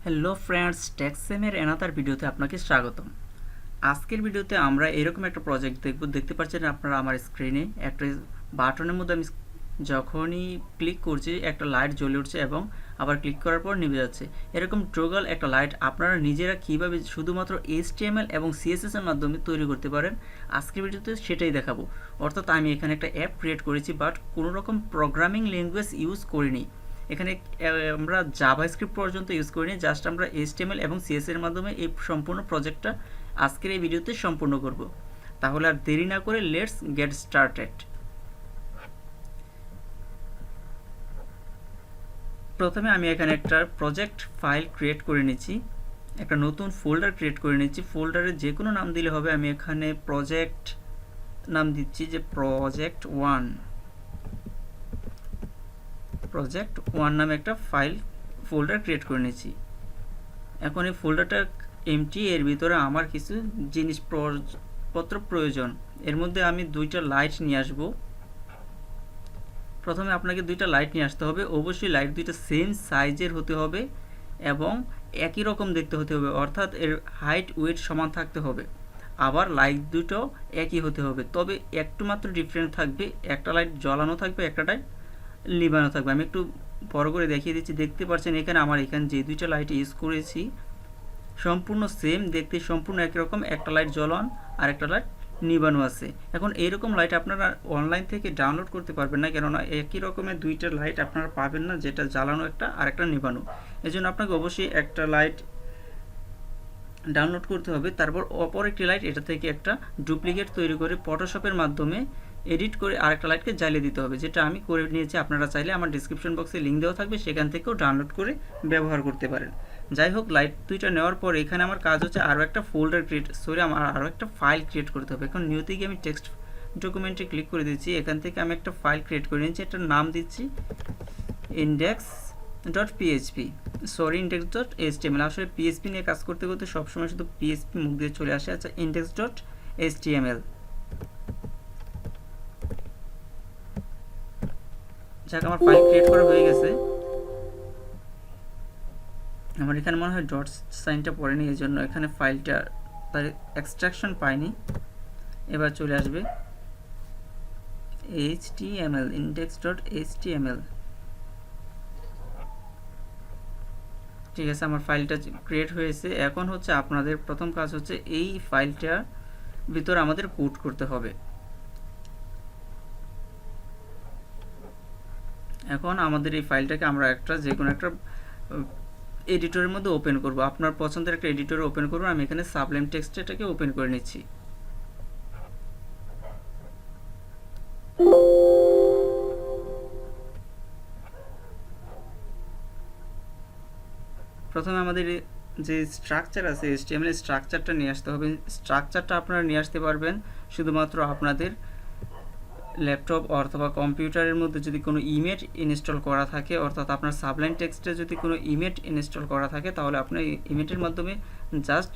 Hello friends, টেক্সেমের another ভিডিওতে আপনাকে স্বাগতম। আজকের ভিডিওতে আমরা এরকম একটা প্রজেক্ট দেখতে পাচ্ছেন আপনারা আমার স্ক্রিনে একটা বাটনের মধ্যে আমি যখনই ক্লিক করছি একটা লাইট জ্বলে উঠছে এবং আবার ক্লিক করার পর নিভে যাচ্ছে। এরকম ট্রগল একটা লাইট আপনারা নিজেরা কীভাবে শুধুমাত্র HTML এবং CSS এর মাধ্যমে তৈরি করতে পারেন আজকের ভিডিওতে সেটাই দেখাবো। অর্থাৎ আমি এখানে একটা অ্যাপ ক্রিয়েট করেছি, বাট কোনো রকম প্রোগ্রামিং ল্যাঙ্গুয়েজ ইউজ করিনি। এখানে আমরা জাভাস্ক্রিপ্ট পর্যন্ত ইউজ করিনি, জাস্ট আমরা HTML এবং CSS এর মাধ্যমে এই সম্পূর্ণ প্রজেক্টটা আজকের এই ভিডিওতে সম্পূর্ণ করব। তাহলে আর দেরি না করে লেটস গেট স্টার্টেড। প্রথমে আমি এখানে একটা প্রজেক্ট ফাইল ক্রিয়েট করে নিচ্ছি, একটা নতুন ফোল্ডার ক্রিয়েট করে নিচ্ছি। ফোল্ডারে যে কোনো নাম দিলে হবে। আমি এখানে প্রজেক্ট নাম দিচ্ছি যে প্রজেক্ট ওয়ান নামে একটা ফোল্ডার ক্রিয়েট করে নিচ্ছি। এখন এই ফোল্ডারটা এমটি, এর ভিতরে আমার কিছু জিনিসপত্র প্রয়োজন। এর মধ্যে আমি দুইটা লাইট নিয়ে আসব। প্রথমে আপনাকে দুইটা লাইট নিয়ে আসতে হবে। অবশ্যই লাইট দুইটা সেম সাইজের হতে হবে এবং একই রকম দেখতে হতে হবে, অর্থাৎ এর হাইট ওয়েট সমান থাকতে হবে। আবার লাইট দুটো একই হতে হবে, তবে একটু মাত্র ডিফারেন্ট থাকবে। একটা লাইট জ্বালানো থাকবে, একটা লাইট নিবানো থাকবে। আমি একটু বড় করে দেখিয়ে দিচ্ছি। দেখতে পাচ্ছেন এখানে আমার যে দুইটা লাইট ইউজ করেছি সম্পূর্ণ সেম দেখতে, সম্পূর্ণ একই রকম। একটা লাইট জ্বলান আর একটা লাইট নিবানো আছে। এখন এইরকম লাইট আপনারা অনলাইন থেকে ডাউনলোড করতে পারবেন না, কেননা একই রকমের দুইটা লাইট আপনারা পাবেন না, যেটা জ্বালানো একটা আর একটা নিবানো। এই জন্য আপনাকে অবশ্যই একটা লাইট ডাউনলোড করতে হবে, তারপর অপর একটি লাইট এটা থেকে একটা ডুপ্লিকেট তৈরি করে ফটোশপের মাধ্যমে এডিট করে আরেকটা লাইটকে জ্বালিয়ে দিতে হবে, যেটা আমি করে নিয়েছি। আপনারা চাইলে আমার ডিসক্রিপশন বক্সে লিঙ্ক দেওয়া থাকবে, সেখান থেকেও ডাউনলোড করে ব্যবহার করতে পারেন। যাই হোক, লাইট দুইটা নেওয়ার পর এখানে আমার কাজ হচ্ছে আরও একটা আমার আরও একটা ফাইল ক্রিয়েট করতে হবে। এখন নিউতে গিয়ে আমি টেক্সট ডকুমেন্টে ক্লিক করে দিচ্ছি। এখান থেকে আমি একটা ফাইল ক্রিয়েট করে নিচ্ছি, এটার নাম দিচ্ছি index.html। আসলে PHP নিয়ে কাজ করতে করতে সবসময় শুধু PHP মুখ দিয়ে চলে আসে। আচ্ছা, index.html। যাক, আমার ফাইল ক্রিয়েট করা হয়ে গেছে। আমার এখানে মনে হয় ডট সাইনটা পড়েনি, এই জন্য এখানে ফাইলটা তার এক্সট্রাকশন পাইনি। এবার চলে আসবে HTML, index.html। ঠিক আছে, আমার ফাইলটা ক্রিয়েট হয়েছে। এখন হচ্ছে আপনাদের প্রথম কাজ হচ্ছে এই ফাইলটার ভিতরে আমাদের কোড করতে হবে। এখন আমাদের এই ফাইলটাকে আমরা যে কোনো একটা এডিটরের মধ্যে ওপেন করব। আপনার পছন্দের একটা এডিটরে ওপেন করব। আমি এখানে সাবলাইম টেক্সট এটাকে ওপেন করে নিচ্ছি। প্রথমে আমাদের যে স্ট্রাকচার আছে HTML এর স্ট্রাকচারটা নিয়ে আসতে হবে। স্ট্রাকচারটা আপনারা নিয়ে আসতে পারবেন শুধুমাত্র আপনাদের ল্যাপটপ অথবা কম্পিউটারের মধ্যে যদি কোনো ইমেজ ইনস্টল করা থাকে, অর্থাৎ আপনার সাবলাইম টেক্সটে যদি কোনো ইমেজ ইনস্টল করা থাকে, তাহলে আপনার ইমেজের মাধ্যমে জাস্ট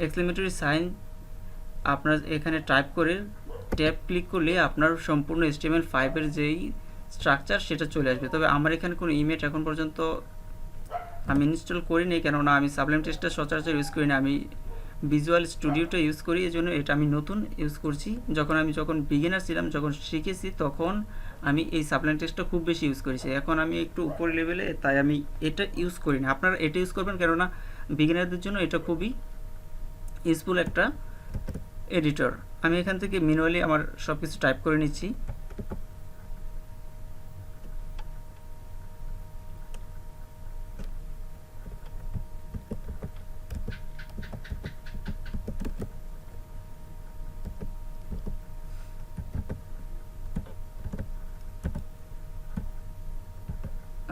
এক্সক্লেমেটরি সাইন আপনার এখানে টাইপ করে ট্যাব ক্লিক করলে আপনার সম্পূর্ণ HTML5 এর যেই স্ট্রাকচার সেটা চলে আসবে। তবে আমার এখানে কোনো ইমেজ এখন পর্যন্ত আমি ইনস্টল করিনি, কেননা আমি সাবলাইম টেক্সটটা সচরাচর ইউজ করি না। আমি ভিজুয়াল স্টুডিওটা ইউজ করি, এই জন্য এটা আমি নতুন ইউজ করছি। যখন বিগিনার ছিলাম, যখন শিখেছি, তখন আমি এই সাবলাইম টেক্সটটা খুব বেশি ইউজ করেছি। এখন আমি একটু উপর লেভেলে, তাই আমি এটা ইউজ করি না। আপনারা এটা ইউজ করবেন, কেননা বিগিনারদের জন্য এটা খুবই ইউজফুল একটা এডিটর। আমি এখান থেকে ম্যানুয়ালি আমার সব কিছু টাইপ করে নিচ্ছি।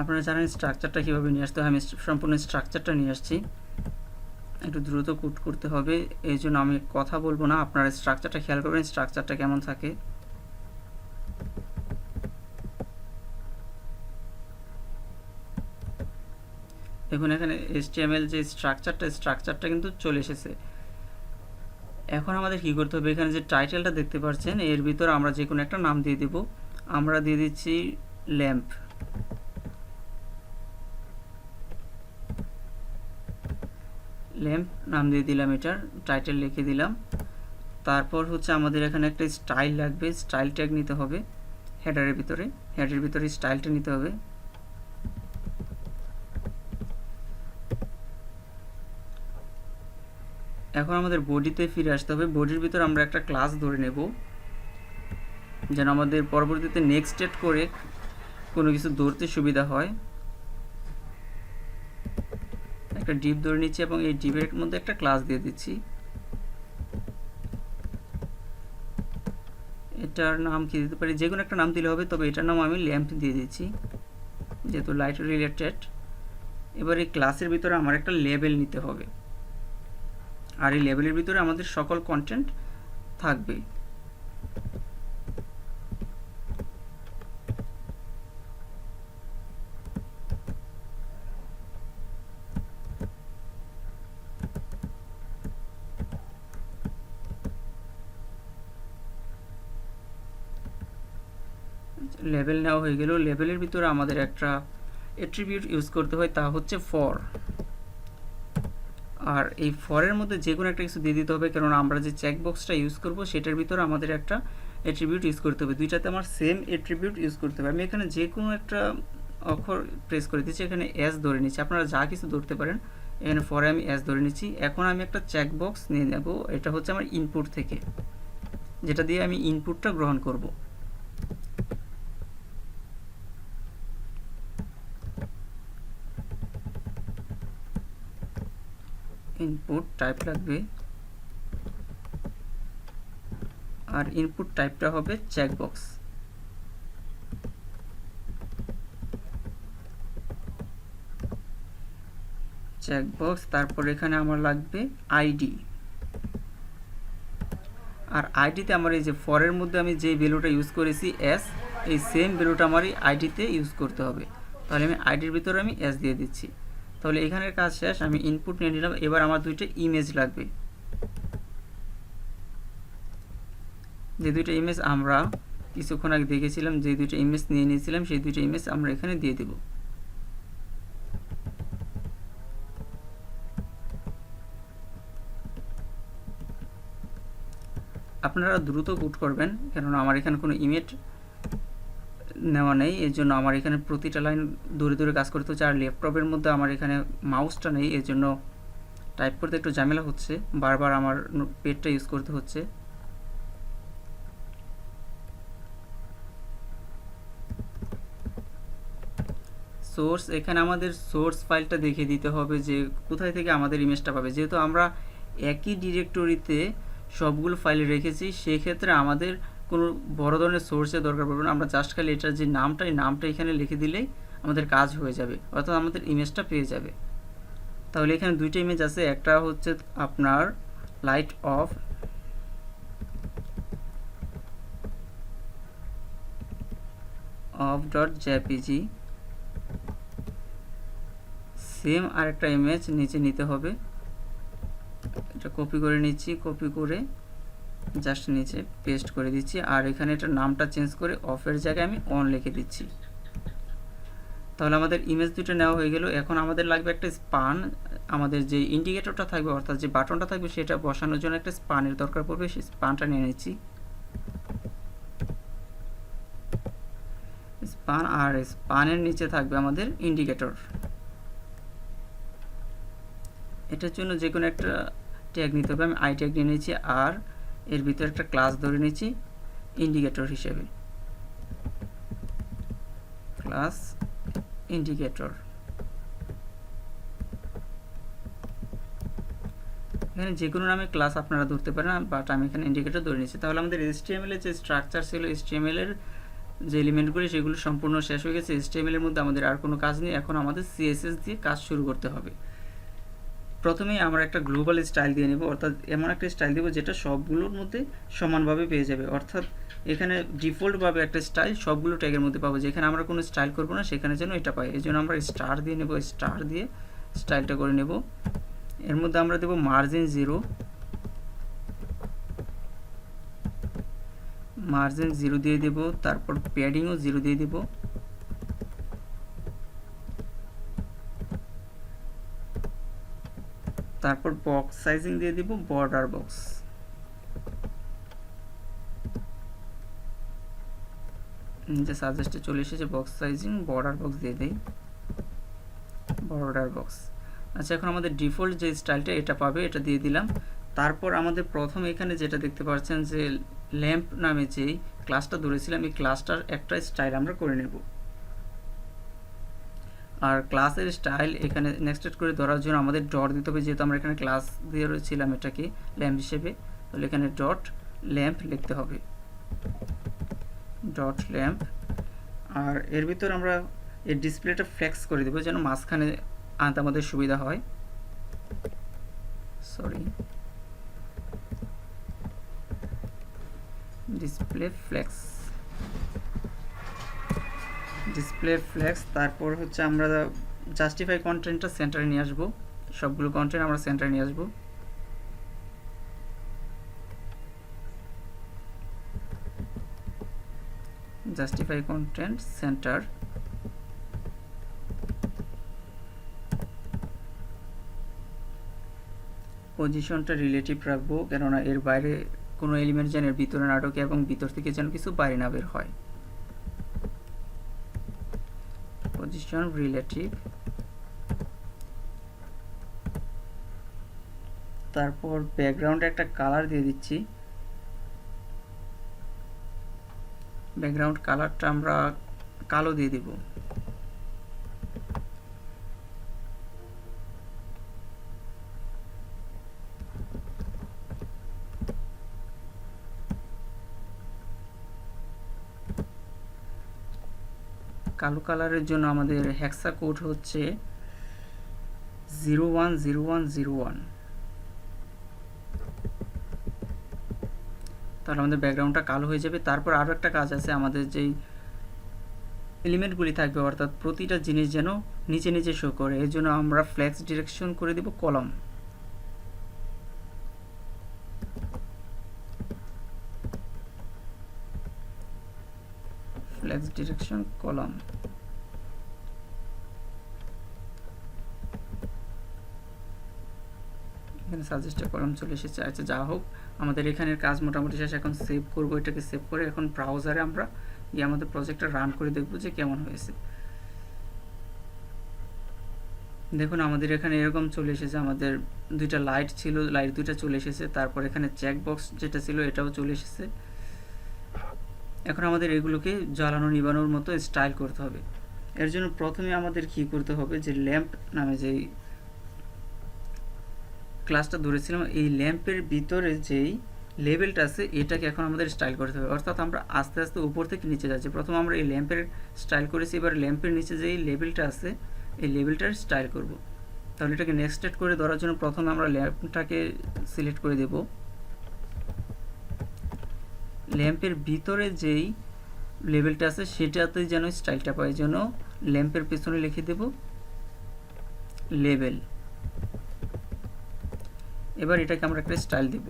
আপনারা জানেন স্ট্রাকচারটা কীভাবে নিয়ে আসতে হয়। আমি সম্পূর্ণ স্ট্রাকচারটা নিয়ে আসছি। একটু দ্রুত কোড করতে হবে, এই জন্য আমি কথা বলবো না, আপনারা স্ট্রাকচারটা খেয়াল করবেন স্ট্রাকচারটা কেমন থাকে। দেখুন এখানে HTML যে স্ট্রাকচারটা কিন্তু চলে এসেছে। এখন আমাদের কি করতে হবে, এখানে যে টাইটেলটা দেখতে পাচ্ছেন এর ভিতর আমরা যে কোনো একটা নাম দিয়ে দেব। আমরা দিয়ে দিচ্ছি ল্যাম্প। ল্যাম্প নাম দিয়ে দিলাম, এটার টাইটেল লিখে দিলাম। তারপর হচ্ছে আমাদের এখানে একটা স্টাইল লাগবে, স্টাইল ট্যাগ নিতে হবে হেডারের ভিতরে স্টাইলটা নিতে হবে। এখন আমাদের বডিতে ফিরে আসতে হবে। বডির ভিতরে আমরা একটা ক্লাস ধরে নেব যেন আমাদের পরবর্তীতে নেক্সট স্টেট করে কোনো কিছু ধরতে সুবিধা হয়। একটা ডিপ ধরে নিচ্ছি এবং এই ডিপের মধ্যে একটা ক্লাস দিয়ে দিচ্ছি। এটার নাম কি দিতে পারি, যে কোনো একটা নাম দিলে হবে, তবে এটার নাম আমি ল্যাম্প দিয়ে দিচ্ছি যেহেতু লাইট রিলেটেড। এবার এই ক্লাসের ভিতরে আমার একটা লেবেল নিতে হবে, আর এই লেবেলের ভিতরে আমাদের সকল কন্টেন্ট থাকবে। লেবেল নেওয়া হয়ে গেল। লেবেলের ভিতরে আমাদের একটা অ্যাট্রিবিউট ইউজ করতে হয়, তা হচ্ছে ফর। আর এই ফরের মধ্যে যে কোনো একটা কিছু দিয়ে দিতে হবে, কারণ আমরা যে চেকবক্সটা ইউজ করব সেটার ভিতরে আমাদের একটা অ্যাট্রিবিউট ইউজ করতে হবে। দুইটাতে আমার সেম অ্যাট্রিবিউট ইউজ করতে হবে। আমি এখানে যে কোনো একটা অক্ষর প্রেস করে দিচ্ছি, এখানে এস ধরে নিচ্ছি, আপনারা যা কিছু ধরতে পারেন। এখানে ফরে আমি এস ধরে নিচ্ছি। এখন আমি একটা চেকবক্স নিয়ে নেব, এটা হচ্ছে আমার ইনপুট থেকে, যেটা দিয়ে আমি ইনপুটটা গ্রহণ করব। ইনপুট টাইপ লাগবে, আর ইনপুট টাইপটা হবে চেকবক্স। চেকবক্স, তারপর এখানে আমার লাগবে আইডি। আর আইডিতে আমার এই যে ফরের মধ্যে আমি যে ভ্যালুটা ইউজ করেছি এস, এই সেম ভ্যালুটা আমার এই আইডিতে ইউজ করতে হবে। তাহলে আমি আইডির ভিতরে আমি এস দিয়ে দিচ্ছি। তাহলে এখানের কাজ শেষ, আমি ইনপুট নিয়ে নিলাম। এবার আমার দুইটা ইমেজ লাগবে, যে দুইটা ইমেজ আমরা কিছুক্ষণ আগে দেখেছিলাম, যে দুইটা ইমেজ নিয়ে নিয়েছিলাম, সেই দুইটা ইমেজ আমরা এখানে দিয়ে দেব। আপনারা দ্রুত বুট করবেন, কেননা আমার এখানে কোনো ইমেজ নেওয়া নেই, এর জন্য আমার এখানে প্রতিটা লাইন দূরে দূরে কাজ করতে হচ্ছে। আর ল্যাপটপের মধ্যে আমার এখানে মাউসটা নেই, এর জন্য টাইপ করতে একটু ঝামেলা হচ্ছে, বারবার আমার পেডটা ইউজ করতে হচ্ছে। সোর্স, এখানে আমাদের সোর্স ফাইলটা দেখিয়ে দিতে হবে যে কোথায় থেকে আমাদের ইমেজটা পাবে। যেহেতু আমরা একই ডিরেক্টরিতে সবগুলো ফাইল রেখেছি, সেক্ষেত্রে আমাদের কোনো বড় ধরনের সোর্সের দরকার পড়বে না। আমরা জাস্ট খালি এটার যে নামটা, এই নামটা এখানে লিখে দিলেই আমাদের কাজ হয়ে যাবে, অর্থাৎ আমাদের ইমেজটা পেয়ে যাবে। তাহলে এখানে দুইটা ইমেজ আছে, একটা হচ্ছে আপনার light off dot JPG, same আরেকটা ইমেজ নিচে নিতে হবে। এটা কপি করে নিচ্ছি, কপি করে জাস্ট নিচে পেস্ট করে দিচ্ছি। আর এখানে এটার নামটা চেঞ্জ করে অফের জায়গায় আমি অন লিখে দিচ্ছি। তাহলে আমাদের ইমেজ দুটো নেওয়া হয়ে গেল। এখন আমাদের লাগবে একটা স্পান। আমাদের যে ইন্ডিকেটরটা থাকবে, অর্থাৎ যে বাটনটা থাকবে, সেটা বসানোর জন্য একটা স্পানের দরকার পড়বে। সেই স্পানটা নিয়ে নিচ্ছি। স্পান, আর স্পানের নিচে থাকবে আমাদের ইন্ডিকেটর। এটার জন্য যে কোনো একটা ট্যাগ নিতে হবে। আমি আই ট্যাগ নিয়ে নিয়েছি, আর এর ভিতরে একটা ক্লাস ধরে নিচ্ছি ইন্ডিকেটর হিসেবে, ক্লাস ইন্ডিকেটর। এখানে যে কোনো নামে ক্লাস আপনারা ধরতে পারেন, বাট আমি এখানে ইন্ডিকেটর ধরে নিচ্ছি। তাহলে আমাদের HTML এর যে স্ট্রাকচার ছিল, HTML এর যে এলিমেন্টগুলি, সেগুলো সম্পূর্ণ শেষ হয়ে গেছে। HTML এর মধ্যে আমাদের আর কোনো কাজ নেই। এখন আমাদের CSS দিয়ে কাজ শুরু করতে হবে। প্রথমেই আমরা একটা গ্লোবাল স্টাইল দিয়ে নেব, অর্থাৎ এমন একটা স্টাইল দেবো যেটা সবগুলোর মধ্যে সমানভাবে পেয়ে যাবে। অর্থাৎ এখানে ডিফল্টভাবে একটা স্টাইল সবগুলো ট্যাগের মধ্যে পাবো। যেখানে আমরা কোনো স্টাইল করবো না, সেখানে যেন এটা পাই। এই জন্য আমরা স্টার দিয়ে নেব, স্টার দিয়ে স্টাইলটা করে নেব। এর মধ্যে আমরা দেব মার্জিন 0, মার্জিন 0 দিয়ে দেব। তারপর প্যাডিংও 0 দিয়ে দেব। তারপর বক্স সাইজিং দিয়ে দিব বর্ডার বক্স। নিচে সাজেস্টে চলে এসেছে বক্স সাইজিং, বর্ডার বক্স দিয়ে দেই, বর্ডার বক্স। আচ্ছা, এখন আমাদের ডিফল্ট যে স্টাইলটা এটা পাবে, এটা দিয়ে দিলাম। তারপর আমাদের প্রথম এখানে যেটা দেখতে পাচ্ছেন যে ল্যাম্প নামে যেই ক্লাসটা ধরেছিলাম, এই ক্লাসটার একটা স্টাইল আমরা করে নেব। আর ক্লাসের স্টাইল এখানে নেক্সটেড করে ধরার জন্য আমাদের ডট দিতে হবে, যেহেতু আমরা এখানে ক্লাস দিয়ে রয়েছিলাম এটাকে ল্যাম্প হিসেবে, তাহলে এখানে ডট ল্যাম্প লিখতে হবে, ডট ল্যাম্প। আর এর ভিতর আমরা এই ডিসপ্লেটা ফ্লেক্স করে দেবো যেন মাঝখানে আনতে আমাদের সুবিধা হয়। Sorry, display flakes, display flakes. তারপর হচ্ছে আমরা জাস্টিফাই কন্টেন্টটা সেন্টারে নিয়ে আসবো, সবগুলো কন্টেন্ট আমরা সেন্টারে নিয়ে আসবো। Justify content centre. পজিশনটা রিলেটিভ রাখবো, কেননা এর বাইরে কোনো এলিমেন্ট যেন এর ভিতরে না ঢোকে এবং ভিতর থেকে যেন কিছু বাইরে না বের হয়। Position relative. তারপর ব্যাকগ্রাউন্ডে একটা কালার দিয়ে দিচ্ছি, ব্যাকগ্রাউন্ড কালারটা আমরা কালো দিয়ে দিব। কালো কালারের জন্য আমাদের হেক্সা কোড হচ্ছে 010101। তাহলে আমাদের ব্যাকগ্রাউন্ডটা কালো হয়ে যাবে। তারপর আরও একটা কাজ আছে, আমাদের যেই এলিমেন্টগুলি থাকবে অর্থাৎ প্রতিটা জিনিস যেন নিচে নিচে শো করে, এর জন্য আমরা ফ্লেক্স ডিরেকশন করে দিব কলাম। Flex direction column. এখানে সাজেস্টেড কলাম চলে এসেছে। আচ্ছা, যা হোক, আমাদের এখানের কাজ মোটামুটি শেষ। এখন সেভ করব, এটাকে সেভ করে এখন ব্রাউজারে আমরা আমাদের প্রজেক্টটা রান করে দেখব যে কেমন হয়েছে। দেখুন আমাদের এখানে এরকম চলে এসেছে, আমাদের দুইটা লাইট ছিল, লাইট দুইটা চলে এসেছে। তারপর এখানে চেক বক্স যেটা ছিল এটাও চলে এসেছে। এখন আমাদের এগুলোকে জ্বালানো নিবানোর মতো স্টাইল করতে হবে। এর জন্য প্রথমে আমাদের কি করতে হবে, যে ল্যাম্প নামে যেই ক্লাসটা ধরেছিলাম, এই ল্যাম্পের ভিতরে যেই লেবেলটা আছে এটাকে এখন আমাদের স্টাইল করতে হবে। অর্থাৎ আমরা আস্তে আস্তে উপর থেকে নিচে যাচ্ছি। প্রথম আমরা এই ল্যাম্পের স্টাইল করেছি, এবার ল্যাম্পের নিচে যেই লেবেলটা আছে এই লেবেলটার স্টাইল করব। তাহলে এটাকে নেক্সটেড করে ধরার জন্য প্রথমে আমরা ল্যাম্পটাকে সিলেক্ট করে দেব। ল্যাম্পের ভিতরে যেই লেবেলটা আছে সেটাতে যেন স্টাইলটা পাই, জন্য ল্যাম্পের পেছনে লিখে দেব লেবেল। এবার এটাকে আমরা একটা স্টাইল দেব।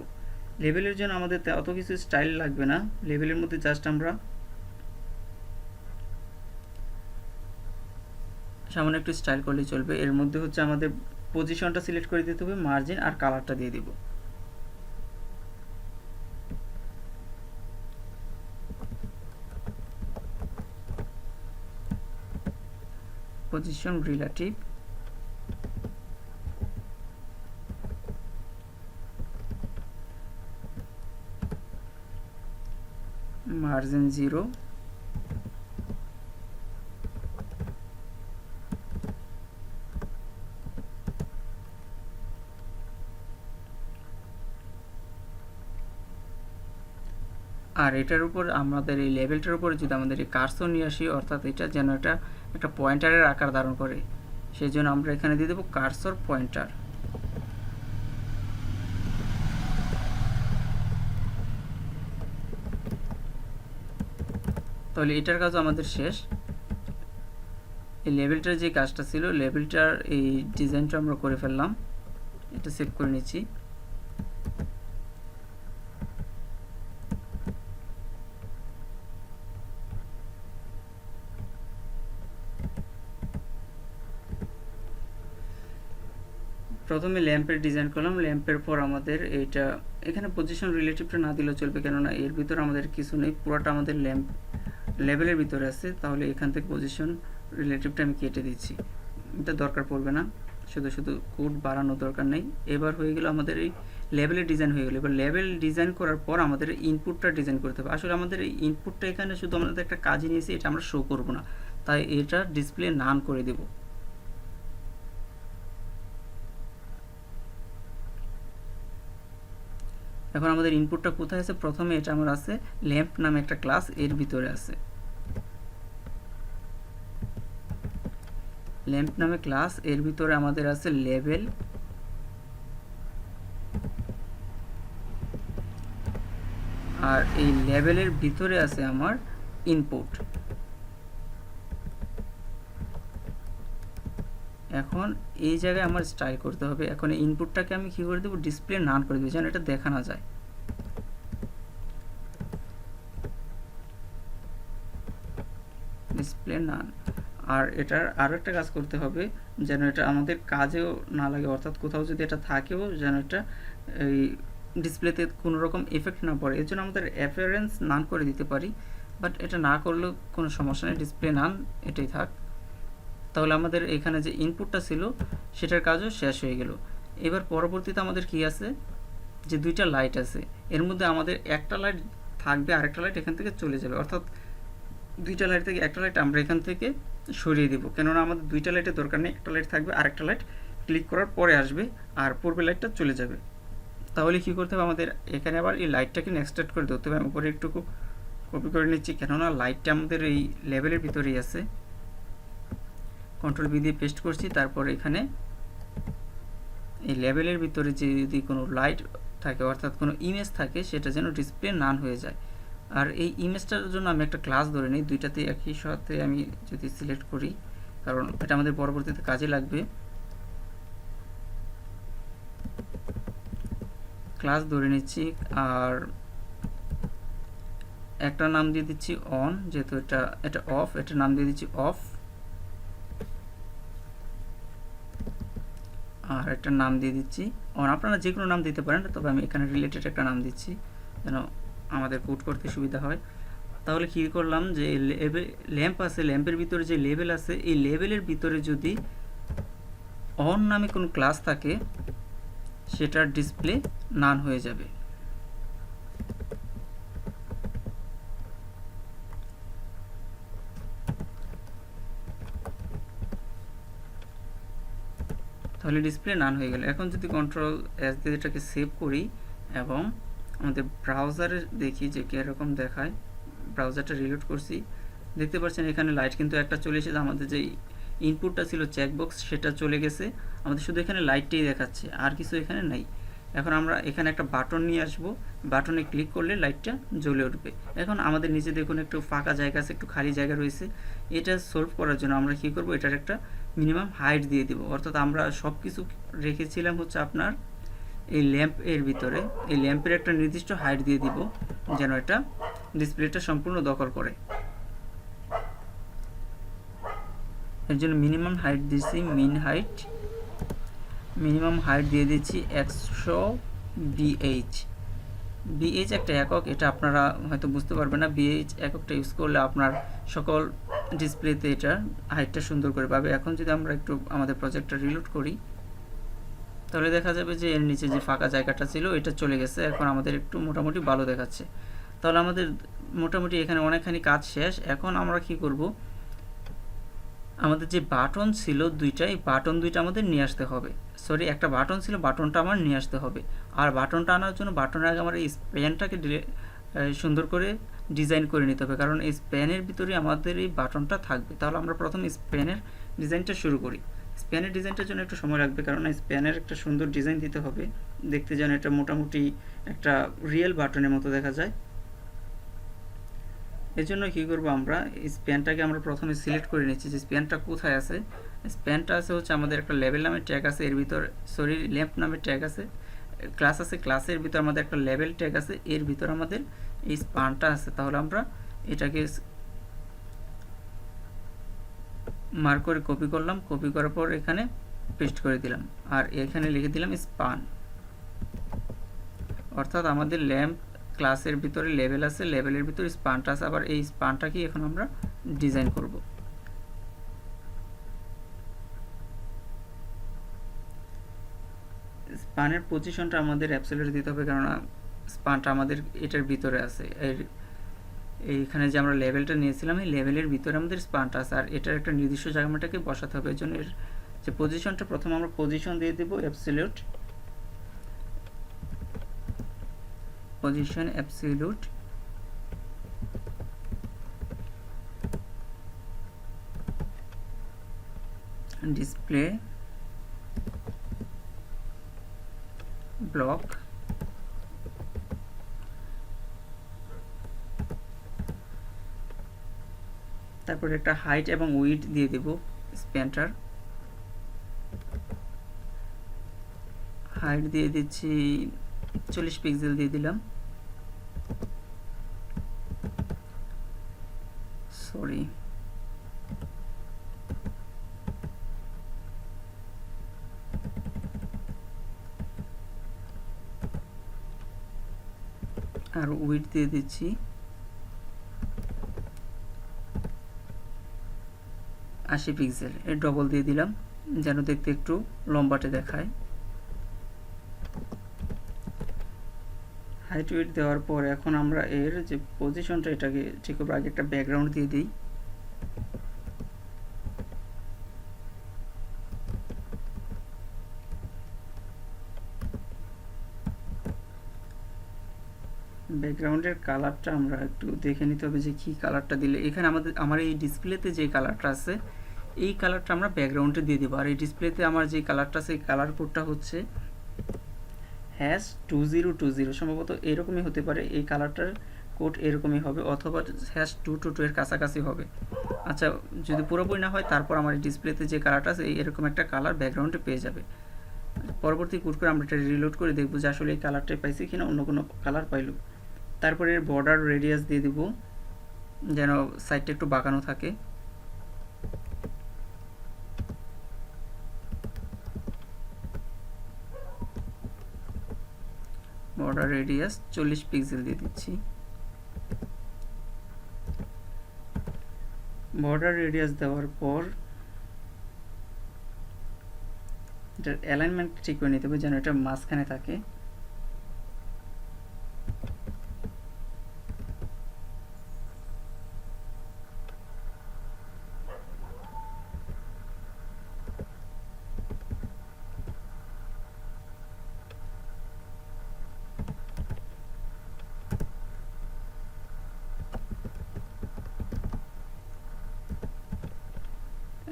লেবেলের জন্য আমাদের অত কিছু স্টাইল লাগবে না, লেবেলের মধ্যে জাস্ট আমরা সামান্য একটু স্টাইল করলেই চলবে। এর মধ্যে হচ্ছে আমাদের পজিশনটা সিলেক্ট করে দিতে হবে, মার্জিন আর কালারটা দিয়ে দিব। পজিশন রিলেটিভ, মার্জিন 0, আর এটার উপর আমাদের এই লেভেলটার উপরে যদি আমাদের এই কার্সর নিয়ে আসি, অর্থাৎ এটা যেন একটা পয়েন্টারের আকার ধারণ করে, সেই জন্য আমরা এখানে দিয়ে দেবো কার্সর পয়েন্টার। তাহলে এটার কাজ আমাদের শেষ। এই লেভেলটার যে কাজটা ছিল, লেভেলটার এই ডিজাইনটা আমরা করে ফেললাম। এটা সেভ করে নিচ্ছি। প্রথমে ল্যাম্পের ডিজাইন করলাম, ল্যাম্পের পর আমাদের এইটা এখানে পজিশন রিলেটিভটা না দিলেও চলবে, কেননা এর ভিতরে আমাদের কিছু নেই, পুরোটা আমাদের ল্যাম্প লেভেলের ভিতরে আছে। তাহলে এখান থেকে পজিশন রিলেটিভটা আমি কেটে দিচ্ছি, এটা দরকার পড়বে না, শুধু শুধু কোড বাড়ানোর দরকার নেই। এবার হয়ে গেল আমাদের এই লেভেলের ডিজাইন হয়ে গেল। এবার লেভেল ডিজাইন করার পর আমাদের ইনপুটটা ডিজাইন করতে হবে। আসলে আমাদের এই ইনপুটটা এখানে শুধু আমাদের একটা কাজে নিয়েছি, এটা আমরা শো করব না, তাই এটা ডিসপ্লে নান করে দেব। এখন আমাদের ইনপুটটা কোথায় আছে, প্রথমে এটা আমার আছে ল্যাম্প নামে একটা ক্লাস, এর ভিতরে আছে ল্যাম্প নামে ক্লাস, এর ভিতরে আমাদের আছে লেভেল, আর এই লেভেলের ভিতরে আছে আমার ইনপুট। এখন এই জায়গায় আমার স্টাইল করতে হবে। এখন এই ইনপুটটাকে আমি কি করে দেবো, ডিসপ্লে নান করে দেবো, যেন এটা দেখা না যায়। ডিসপ্লে নান। আর এটার আরও একটা কাজ করতে হবে, যেন এটা আমাদের কাজেও না লাগে, অর্থাৎ কোথাও যদি এটা থাকেও যেন এটা এই ডিসপ্লেতে কোনো রকম এফেক্ট না পড়ে। এর জন্য আমাদের অ্যাপিয়ারেন্স নান করে দিতে পারি, বাট এটা না করলেও কোনো সমস্যা নেই, ডিসপ্লে নান এটাই থাক। তাহলে আমাদের এখানে যে ইনপুটটা ছিল সেটার কাজও শেষ হয়ে গেল। এবার পরবর্তীতে আমাদের কি আছে, যে দুইটা লাইট আছে, এর মধ্যে আমাদের একটা লাইট থাকবে, আরেকটা লাইট এখান থেকে চলে যাবে, অর্থাৎ দুইটা লাইট থেকে একটা লাইট আমরা এখান থেকে সরিয়ে দিব, কেননা আমাদের দুইটা লাইটের দরকার নেই, একটা লাইট থাকবে, আরেকটা লাইট ক্লিক করার পরে আসবে, আর পূর্বের লাইটটা চলে যাবে। তাহলে কি করতে হবে, আমাদের এখানে আবার এই লাইটটাকে এক্সট্রাক্ট করে ধরতে হবে। আমি উপরে একটু কপি করে নিচ্ছি, কেননা লাইটটা আমাদের এই লেভেলের ভিতরেই আছে। কন্ট্রোল বি দিয়ে পেস্ট করছি, তারপর এখানে এই লেভেলের ভিতরে যদি কোনো লাইট থাকে, অর্থাৎ কোনো ইমেজ থাকে, সেটা যেন ডিসপ্লে নান হয়ে যায়। আর এই ইমেজটার জন্য আমি একটা ক্লাস ধরে নিই, দুইটাতে একই সাথে আমি যদি সিলেক্ট করি, কারণ এটা আমাদের পরবর্তীতে কাজে লাগবে। ক্লাস ধরে নিচ্ছি, আর একটা নাম দিয়ে দিচ্ছি অন, যেহেতু এটা অফ, এটা নাম দিয়ে দিচ্ছি অফ, আর একটা নাম দিয়ে দিচ্ছি অন। আপনারা যে কোনো নাম দিতে পারেন, তবে আমি এখানে রিলেটেড একটা নাম দিচ্ছি যেন আমাদের কোড করতে সুবিধা হয়। তাহলে কী করলাম, যে ল্যাম্প আছে, ল্যাম্পের ভিতরে যে লেভেল আছে, এই লেভেলের ভিতরে যদি অন নামে কোনো ক্লাস থাকে, সেটার ডিসপ্লে নান হয়ে যাবে। তাহলে ডিসপ্লে নান হয়ে গেল। এখন যদি কন্ট্রোল এস দিয়ে এটাকে সেভ করি এবং আমাদের ব্রাউজারে দেখি যে কীরকম দেখায়, ব্রাউজারটা রিলোড করছি, দেখতে পাচ্ছেন এখানে লাইট কিন্তু একটা চলে এসেছে, আমাদের যে ইনপুটটা ছিল চেকবক্স সেটা চলে গেছে, আমাদের শুধু এখানে লাইটটাই দেখাচ্ছে, আর কিছু এখানে নাই। এখন আমরা এখানে একটা বাটন নিয়ে আসবো, বাটনে ক্লিক করলে লাইটটা জ্বলে উঠবে। এখন আমাদের নিচে দেখুন একটু ফাঁকা জায়গা আছে, একটু খালি জায়গা রয়েছে। এটা সলভ করার জন্য আমরা কী করবো, এটার একটা মিনিমাম হাইট দিয়ে দিব, অর্থাৎ আমরা সব কিছু রেখেছিলাম হচ্ছে আপনার এই ল্যাম্প এর ভিতরে, এই ল্যাম্পের একটা নির্দিষ্ট হাইট দিয়ে দিব, যেন এটা ডিসপ্লেটা সম্পূর্ণ দখল করে। এর জন্য মিনিমাম হাইট দিচ্ছি, মিনিমাম হাইট দিয়ে দিচ্ছি 100 বিএইচ। বিএইচ একটা একক, এটা আপনারা হয়তো বুঝতে পারবেন না, বিএইচ এককটা ইউজ করলে আপনার সকল ডিসপ্লেতে এটা হাইটটা সুন্দর করে পাবে। এখন যদি আমরা একটু আমাদের প্রজেক্টটা রিলোড করি, তাহলে দেখা যাবে যে এর নিচে যে ফাঁকা জায়গাটা ছিল এটা চলে গেছে, এখন আমাদের একটু মোটামুটি ভালো দেখাচ্ছে। তাহলে আমাদের মোটামুটি এখানে অনেকখানি কাজ শেষ। এখন আমরা কি করব, আমাদের যে বাটন ছিল দুইটা, এই বাটন দুইটা আমাদের নিয়ে আসতে হবে, সরি একটা বাটন ছিল, বাটনটা আমার নিয়ে আসতে হবে। আর বাটনটা আনার জন্য বাটনের আগে আমার এই স্প্যানটাকে সুন্দর করে ডিজাইন করে নিতে হবে, কারণ এই স্প্যানের ভিতরে আমাদের এই বাটনটা থাকবে। তাহলে আমরা প্রথম স্প্যানের ডিজাইনটা শুরু করি। স্প্যানের ডিজাইনটার জন্য একটু সময় লাগবে, কারণ স্প্যানের একটা সুন্দর ডিজাইন দিতে হবে, দেখতে যেন এটা মোটামুটি একটা রিয়েল বাটনের মতো দেখা যায়। এর জন্য কী করবো, আমরা স্প্যানটাকে আমরা প্রথমে সিলেক্ট করে নিচ্ছি যে স্প্যানটা কোথায় আছে। স্প্যানটা আছে হচ্ছে আমাদের একটা লেভেল নামের ট্যাগ আছে, এর ভিতর সরি ল্যাম্প নামের ট্যাগ আছে, ক্লাস আছে, ক্লাসের ভিতর আমাদের একটা লেভেল ট্যাগ আছে, এর ভিতর আমাদের এই স্প্যানটা আছে। তাহলে আমরা এটাকে মার্ক করে কপি করলাম, কপি করার পর এখানে পেস্ট করে দিলাম, আর এখানে লিখে দিলাম স্পান। অর্থাৎ আমাদের ল্যাম্প ক্লাসের ভিতরে লেভেল আছে, লেভেলের ভিতরে স্পানটা আছে, আবার এই স্পানটাকে এখন আমরা ডিজাইন করব। স্পানের পজিশনটা আমাদের অ্যাবসলিউট দিতে হবে, কেননা স্পানটা আমাদের এটার ভিতরে আছে। এইখানে যে আমরা লেভেলটা নিয়েছিলাম এই লেভেলের ভিতরে আমাদের স্পানটা আছে, আর এটার একটা নির্দিষ্ট জায়গাটাকে বসাতে হবে। এর জন্য এর যে পজিশনটা প্রথমে আমরা পজিশন দিয়ে দেব absolute, position absolute, display block, তারপরে একটা হাইট এবং উইডথ দিয়ে দেব স্প্যানটার। হাইট দিয়ে দিচ্ছি 40 পিক্সেল দিয়ে দিলাম, সরি আর উইডথ দিয়ে দিচ্ছি 80 পিক্সেল। এর ডবল দিয়ে দিলাম যেন দেখতে একটু লম্বাটে দেখায়। হাইট উইডথ দেওয়ার পর এখন আমরা এর যে পজিশনটা এটাকে ঠিক করব। আগে একটা ব্যাকগ্রাউন্ড দিয়ে দিই, ব্যাকগ্রাউন্ডের কালারটা আমরা একটু দেখে নিতে হবে যে কী কালারটা দিলে। এখানে আমার এই ডিসপ্লেতে যে কালারটা আছে এই কালারটা আমরা ব্যাকগ্রাউন্ডে দিয়ে দেবো, আর এই ডিসপ্লেতে আমার যে কালারটা আছে এই কালার কোডটা হচ্ছে #2020, সম্ভবত এরকমই হতে পারে, এই কালারটার কোড এরকমই হবে, অথবা #222 এর কাছাকাছি হবে। আচ্ছা, যদি পুরোপুরি না হয় তারপর আমার এই ডিসপ্লেতে যে কালারটা আছে এরকম একটা কালার ব্যাকগ্রাউন্ডে পেয়ে যাবে। পরবর্তী কোড করে আমরা এটা রিলোড করে দেখবো যে আসলে এই কালারটাই পাইছি কিনা অন্য কোনো কালার পাইলো। তারপরে এর বর্ডার রেডিয়াস দিয়ে দিব যেন সাইডটা একটু বাঁকানো থাকে। বর্ডার রেডিয়াস 40 পিক্সেল দিয়ে দিচ্ছি। বর্ডার রেডিয়াস দেওয়ার পর এটার অ্যালাইনমেন্ট ঠিক করে নিতে হবে যেন এটা মাঝখানে থাকে।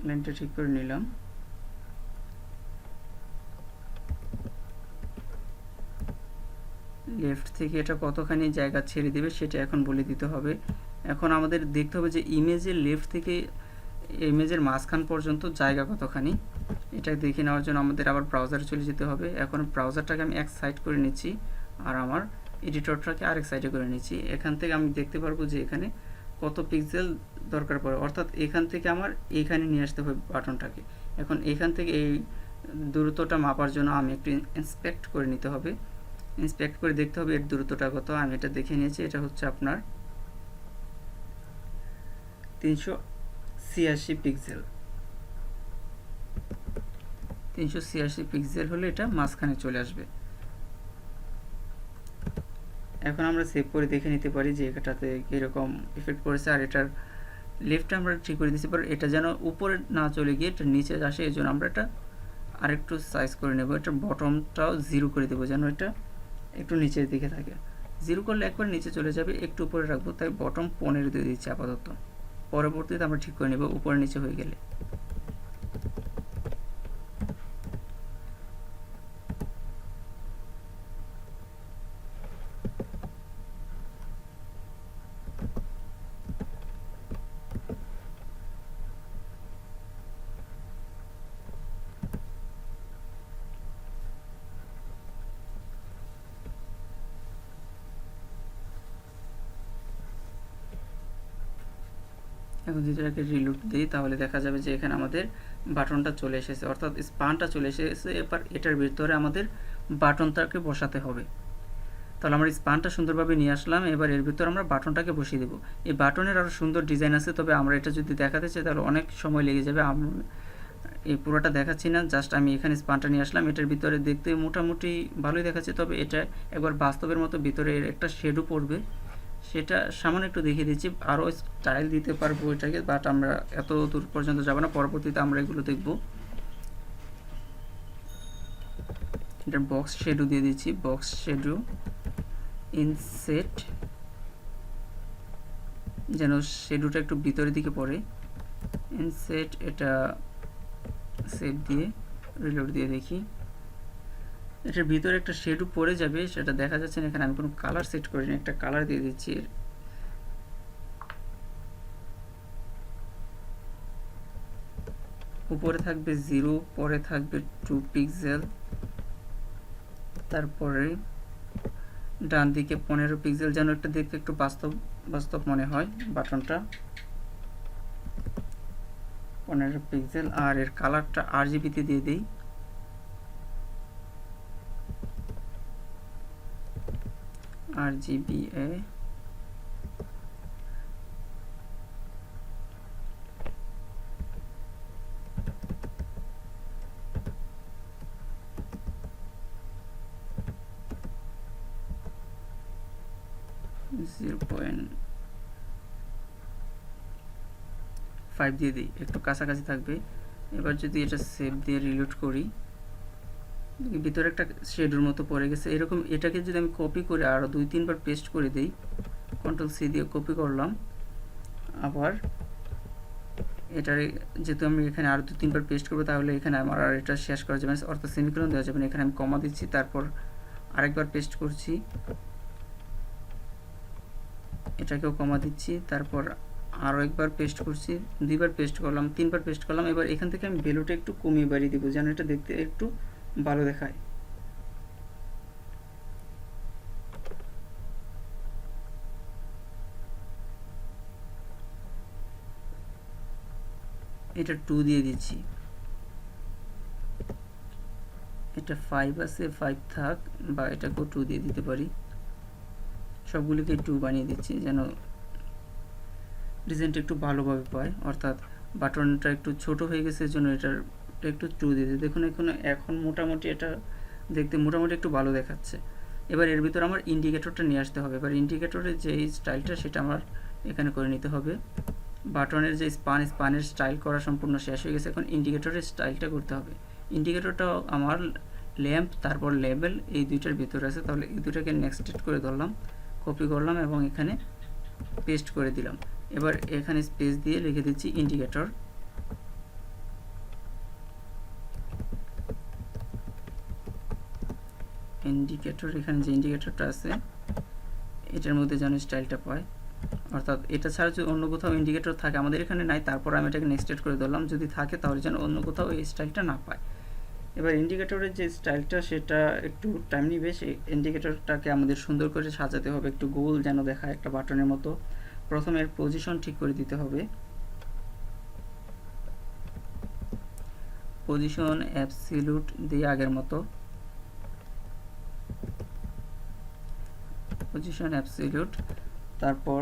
লাইনটা ঠিক করে নিলাম। লেফট থেকে এটা কতখানি জায়গা ছেড়ে দেবে সেটা এখন বলে দিতে হবে। এখন আমাদের দেখতে হবে যে ইমেজের লেফট থেকে ইমেজের মাঝখান পর্যন্ত জায়গা কতখানি, এটা দেখে নেওয়ার জন্য আমাদের আবার ব্রাউজারে চলে যেতে হবে। এখন ব্রাউজারটাকে আমি এক সাইড করে নিচ্ছি আর আমার এডিটরটাকে আরেক সাইডে করে নিচ্ছি। এখান থেকে আমি দেখতে পারবো যে এখানে কত পিক্সেল দরকার পড়ে, অর্থাৎ এখান থেকে আমার এইখানে নিয়ে আসতে হবে বাটনটাকে। এখন এখান থেকে এই দূরত্বটা মাপার জন্য আমি একটু ইন্সপেক্ট করে নিতে হবে। ইন্সপেক্ট করে দেখতে হবে এর দূরত্বটা কত। আমি এটা দেখে নিয়েছি, এটা হচ্ছে আপনার 386 পিক্সেল। 386 পিক্সেল হলে এটা মাঝখানে চলে আসবে। এখন আমরা সেভ করে দেখে নিতে পারি যে এটাতে কীরকম ইফেক্ট পড়েছে, আর এটার লেফটটা আমরা ঠিক করে দিতে পারি এটা যেন উপরে না চলে গিয়ে এটা নিচে আসে। এই জন্য আমরা এটা আরেকটু সাইজ করে নেব। এটার বটমটাও 0 করে দেবো যেন এটা একটু নিচের দিকে থাকে। 0 করলে একবার নিচে চলে যাবে, একটু উপরে রাখবো, তাই বটম 15 দিয়ে দিচ্ছি আপাতত। পরবর্তীতে আমরা ঠিক করে নেব উপরে নিচে হয়ে গেলে। এখন যদি এটাকে রিলোড দিই তাহলে দেখা যাবে যে এখানে আমাদের বাটনটা চলে এসেছে, অর্থাৎ স্পানটা চলে এসেছে। এবার এটার ভিতরে আমাদের বাটনটাকে বসাতে হবে। তাহলে আমরা স্পানটা সুন্দরভাবে নিয়ে আসলাম, এবার এর ভিতরে আমরা বাটনটাকে বসিয়ে দেবো। এই বাটনের আরও সুন্দর ডিজাইন আছে, তবে আমরা এটা যদি দেখাতে চাই তাহলে অনেক সময় লেগে যাবে। এই পুরোটা দেখাচ্ছি না, জাস্ট আমি এখানে স্পানটা নিয়ে আসলাম। এটার ভিতরে দেখতে মোটামুটি ভালোই দেখাচ্ছে, তবে এটা একবার বাস্তবের মতো ভিতরে একটা শেডও পড়বে, সেটা সামান্য একটু দেখিয়ে দিচ্ছি। আরও স্টাইল দিতে পারবো এটাকে, বাট আমরা এত দূর পর্যন্ত যাব না, পরবর্তীতে আমরা এগুলো দেখব। এটা বক্স শেডো দিয়ে দিচ্ছি, বক্স শেডো ইনসেট, যেন শেডোটা একটু ভিতরের দিকে পড়ে। ইনসেট, এটা সেভ দিয়ে রিলোড দিয়ে দেখি। এটার ভিতরে একটা শেডো পড়ে যাবে, সেটা দেখা যাচ্ছে না। এখানে আমি কোনো কালার সেট করিনি, একটা কালার দিয়ে দিচ্ছি। উপরে থাকবে 0, পরে থাকবে 2 পিক্সেল, তারপরে ডান দিকে 15 পিক্সেল, যেন একটা দেখতে একটু বাস্তব মনে হয় বাটনটা। 15 পিক্সেল। আর এর কালারটা RGB-তে দিয়ে দিই। RGBA, .5 দিয়ে দিই, একটু কাছাকাছি থাকবে। এবার যদি এটা সেভ দিয়ে রিলোড করি, ভিতরে একটা শেডোর মতো পড়ে গেছে এরকম। এটাকে যদি আমি কপি করে আরও 2-3 বার পেস্ট করে দিই, Ctrl+C দিয়ে কপি করলাম। আবার এটার যেহেতু আমি এখানে আরও 2-3 বার পেস্ট করবো, তাহলে এখানে আমার আর এটা শেষ করা যাবে না, অর্থাৎ সেমিকোলন দেওয়া যাবে না। এখানে আমি কমা দিচ্ছি, তারপর আরেকবার পেস্ট করছি, এটাকেও কমা দিচ্ছি, তারপর আরও একবার পেস্ট করছি, 2 বার পেস্ট করলাম, 3 বার পেস্ট করলাম। এবার এখান থেকে আমি ভ্যালুটা একটু কমিয়ে বাড়িয়ে দিব, যেন এটা দেখতে একটু ভালো দেখায়। এটা 2 দিয়ে দিচ্ছি, এটা 5 আছে, 5 থাক, বা এটাকেও 2 দিয়ে দিতে পারি। সবগুলিকে 2 বানিয়ে দিচ্ছি, যেন ডিজাইনটা একটু ভালোভাবে পায়। অর্থাৎ বাটনটা একটু ছোট হয়ে গেছে, এর জন্য এটার একটু 2 দিয়ে দিই। দেখুন এখন মোটামুটি এটা দেখতে মোটামুটি একটু ভালো দেখাচ্ছে। এবার এর ভিতরে আমার ইন্ডিকেটরটা নিয়ে আসতে হবে। এবার ইন্ডিকেটরের যে স্টাইলটা সেটা আমার এখানে করে নিতে হবে। বাটনের যে স্পানের স্টাইল করা সম্পূর্ণ শেষ হয়ে গেছে, এখন ইন্ডিকেটরের স্টাইলটা করতে হবে। ইন্ডিকেটরটাও আমার ল্যাম্প তারপর লেবেল এই দুইটার ভিতরে আছে, তাহলে এই দুটাকে নেক্সটেড করে ধরলাম, কপি করলাম এবং এখানে পেস্ট করে দিলাম। এবার এখানে স্পেস দিয়ে লিখে দিচ্ছি ইন্ডিকেটর। এখানে যে ইন্ডিকেটরটা আছে এটার মধ্যে যেন স্টাইলটা পায়, অর্থাৎ এটা ছাড়া যদি অন্য কোথাও ইন্ডিকেটর থাকে, আমাদের এখানে নাই, তারপর আমি এটাকে নেক্সটেড করে ধরলাম। যদি থাকে তাহলে যেন অন্য কোথাও এই স্টাইলটা না পায়। এবার ইন্ডিকেটরের যে স্টাইলটা সেটা একটু টাইম নিবে। সেই ইন্ডিকেটরটাকে আমাদের সুন্দর করে সাজাতে হবে, একটু গোল যেন দেখায় একটা বাটনের মতো। প্রথমে এর পজিশন ঠিক করে দিতে হবে। পজিশন অ্যাবসলিউট দিয়ে আগের মতো, পজিশন অ্যাবসলিউট। তারপর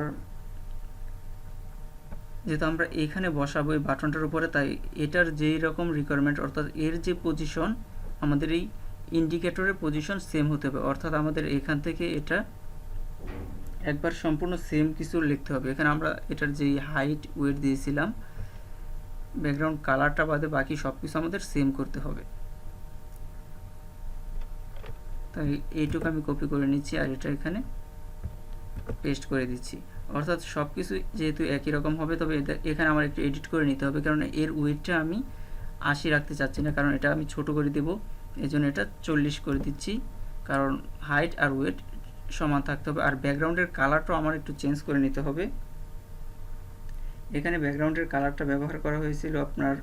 যেহেতু আমরা এখানে বসাবো এই বাটনটার উপরে, তাই এটার যেই রকম রিকোয়ারমেন্ট, অর্থাৎ এর যে পজিশন, আমাদের এই ইন্ডিকেটরের পজিশন সেম হতে হবে। অর্থাৎ আমাদের এখান থেকে এটা একবার সম্পূর্ণ সেম কিছু লিখতে হবে। এখানে আমরা এটার যেই হাইট ওয়েট দিয়েছিলাম, ব্যাকগ্রাউন্ড কালারটা বাদে বাকি সব কিছু আমাদের সেম করতে হবে। তাই এইটুকু আমি কপি করে নিচ্ছি আর এটা এখানে পেস্ট করে দিচ্ছি। অর্থাৎ সব কিছু যেহেতু একই রকম হবে, তবে এখানে আমার একটু এডিট করে নিতে হবে, কারণ এর ওয়েটটা আমি 80 রাখতে চাচ্ছি না, কারণ এটা আমি ছোট করে দেব। এই জন্য এটা 40 করে দিচ্ছি, কারণ হাইট আর ওয়েট সমান থাকতে হবে। আর ব্যাকগ্রাউন্ডের কালারটাও আমার একটু চেঞ্জ করে নিতে হবে। এখানে ব্যাকগ্রাউন্ডের কালারটা ব্যবহার করা হয়েছিল আপনার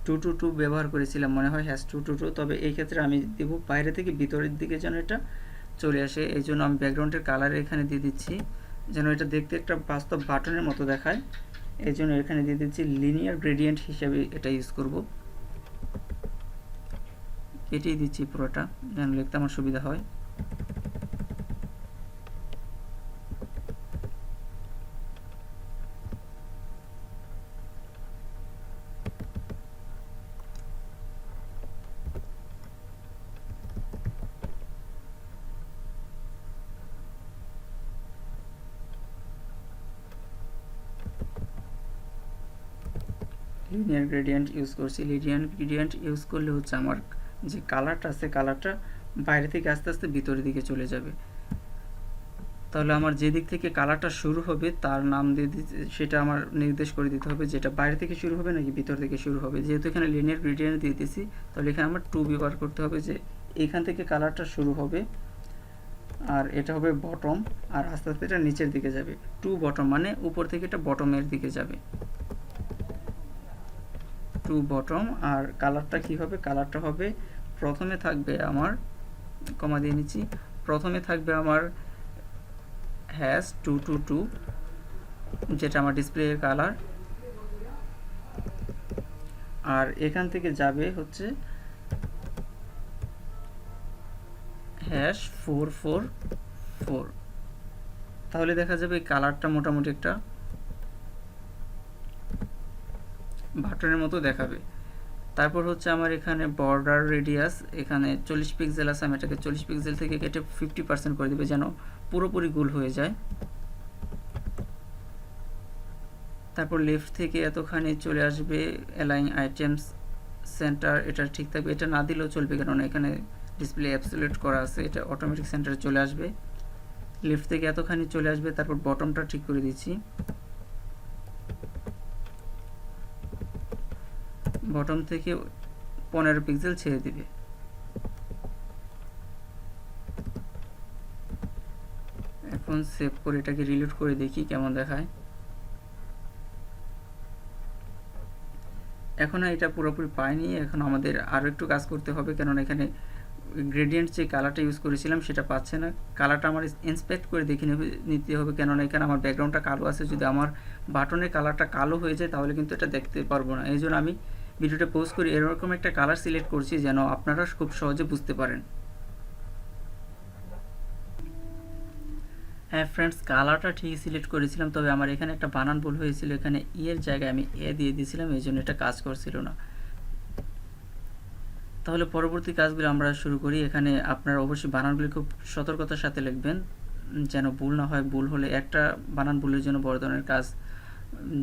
222 ব্যবহার করেছিলাম মনে হয়, #222। তবে এই ক্ষেত্রে আমি দেব বাইরে থেকে ভিতরের দিকে যেন এটা চলে আসে, এই জন্য আমি ব্যাকগ্রাউন্ডের কালার এখানে দিয়ে দিচ্ছি, যেন এটা দেখতে একটা বাস্তব বাটনের মতো দেখায়। এই জন্য এখানে দিয়ে দিচ্ছি লিনিয়ার গ্রেডিয়েন্ট হিসাবে এটা ইউজ করব। এটাই দিচ্ছি পুরোটা, যেন লিখতে আমার সুবিধা হয়। লিনিয়ার গ্রেডিয়েন্ট ইউজ করছি। লিনিয়ার গ্রেডিয়েন্ট ইউজ করলে হচ্ছে আমার যে কালারটা আছে, কালারটা বাইরে থেকে আস্তে আস্তে ভিতরের দিকে চলে যাবে। তাহলে আমার যে দিক থেকে কালারটা শুরু হবে তার নাম দিয়ে দিতে, সেটা আমার নির্দেশ করে দিতে হবে, যেটা বাইরে থেকে শুরু হবে নাকি ভিতর থেকে শুরু হবে। যেহেতু এখানে লিনিয়ার গ্রেডিয়েন্ট দিয়ে দিয়েছি, তাহলে এখানে আমার টু ব্যবহার করতে হবে, যে এখান থেকে কালারটা শুরু হবে আর এটা হবে বটম, আর আস্তে আস্তে এটা নিচের দিকে যাবে। টু বটম মানে উপর থেকে এটা বটমের দিকে যাবে, টু বটম। আর কালারটা কি হবে, কালারটা হবে প্রথমে থাকবে আমার, কমা দিয়ে নিচ্ছি, প্রথমে থাকবে আমার #222, যেটা আমার ডিসপ্লের কালার। আর এখান থেকে যাবে হচ্ছে #444। তাহলে দেখা যাবে এই কালারটা মোটামুটি একটা বাটনের মতো দেখাবে। তারপর হচ্ছে আমার এখানে বর্ডার রেডিয়াস, এখানে 40 পিক্সেল আছে, আমি এটাকে 40 পিক্সেল থেকে কেটে 50% করে দেবে, যেন পুরোপুরি গোল হয়ে যায়। তারপর লেফট থেকে এতখানি চলে আসবে অ্যালাইন আইটেমস সেন্টার, এটা ঠিক থাকবে। এটা না দিলেও চলবে, কারণ এখানে ডিসপ্লে অ্যাবসলিউট করা আছে, এটা অটোমেটিক সেন্টারে চলে আসবে। লেফট থেকে এতখানি চলে আসবে। তারপর বটমটা ঠিক করে দিচ্ছি, বটম থেকে 15 পিক্সেল ছেড়ে দিবে। এখন সেভ করে এটাকে রিলোড করে দেখি কেমন দেখায়। এখন এটা পুরোপুরি পাইনি, এখন আমাদের আরও একটু কাজ করতে হবে, কারণ এখানে গ্রেডিয়েন্ট যে কালারটা ইউজ করেছিলাম সেটা পাচ্ছে না। কালারটা আমার ইন্সপেক্ট করে দেখে নিতে হবে, কেননা এখানে আমার ব্যাকগ্রাউন্ডটা কালো আছে। যদি আমার বাটনের কালারটা কালো হয়ে যায় তাহলে কিন্তু এটা দেখতে পারবো না। এই জন্য আমি ভিডিওটা পোস্ট করি এরকম একটা কালার সিলেক্ট করছি, যেন আপনারা খুব সহজে বুঝতে পারেন। হ্যাঁ ফ্রেন্ডস, কালারটা ঠিক সিলেক্ট করেছিলাম, তবে আমার এখানে একটা বানান ভুল হয়েছিল। এখানে এর জায়গায় আমি এ দিয়ে দিয়েছিলাম, এই জন্য এটা কাজ করছিল না। তাহলে পরবর্তী কাজগুলো আমরা শুরু করি। এখানে আপনারা অবশ্যই বানানগুলি খুব সতর্কতার সাথে লিখবেন, যেন ভুল না হয়। ভুল হলে একটা বানান ভুলের জন্য বড় ধরনের কাজ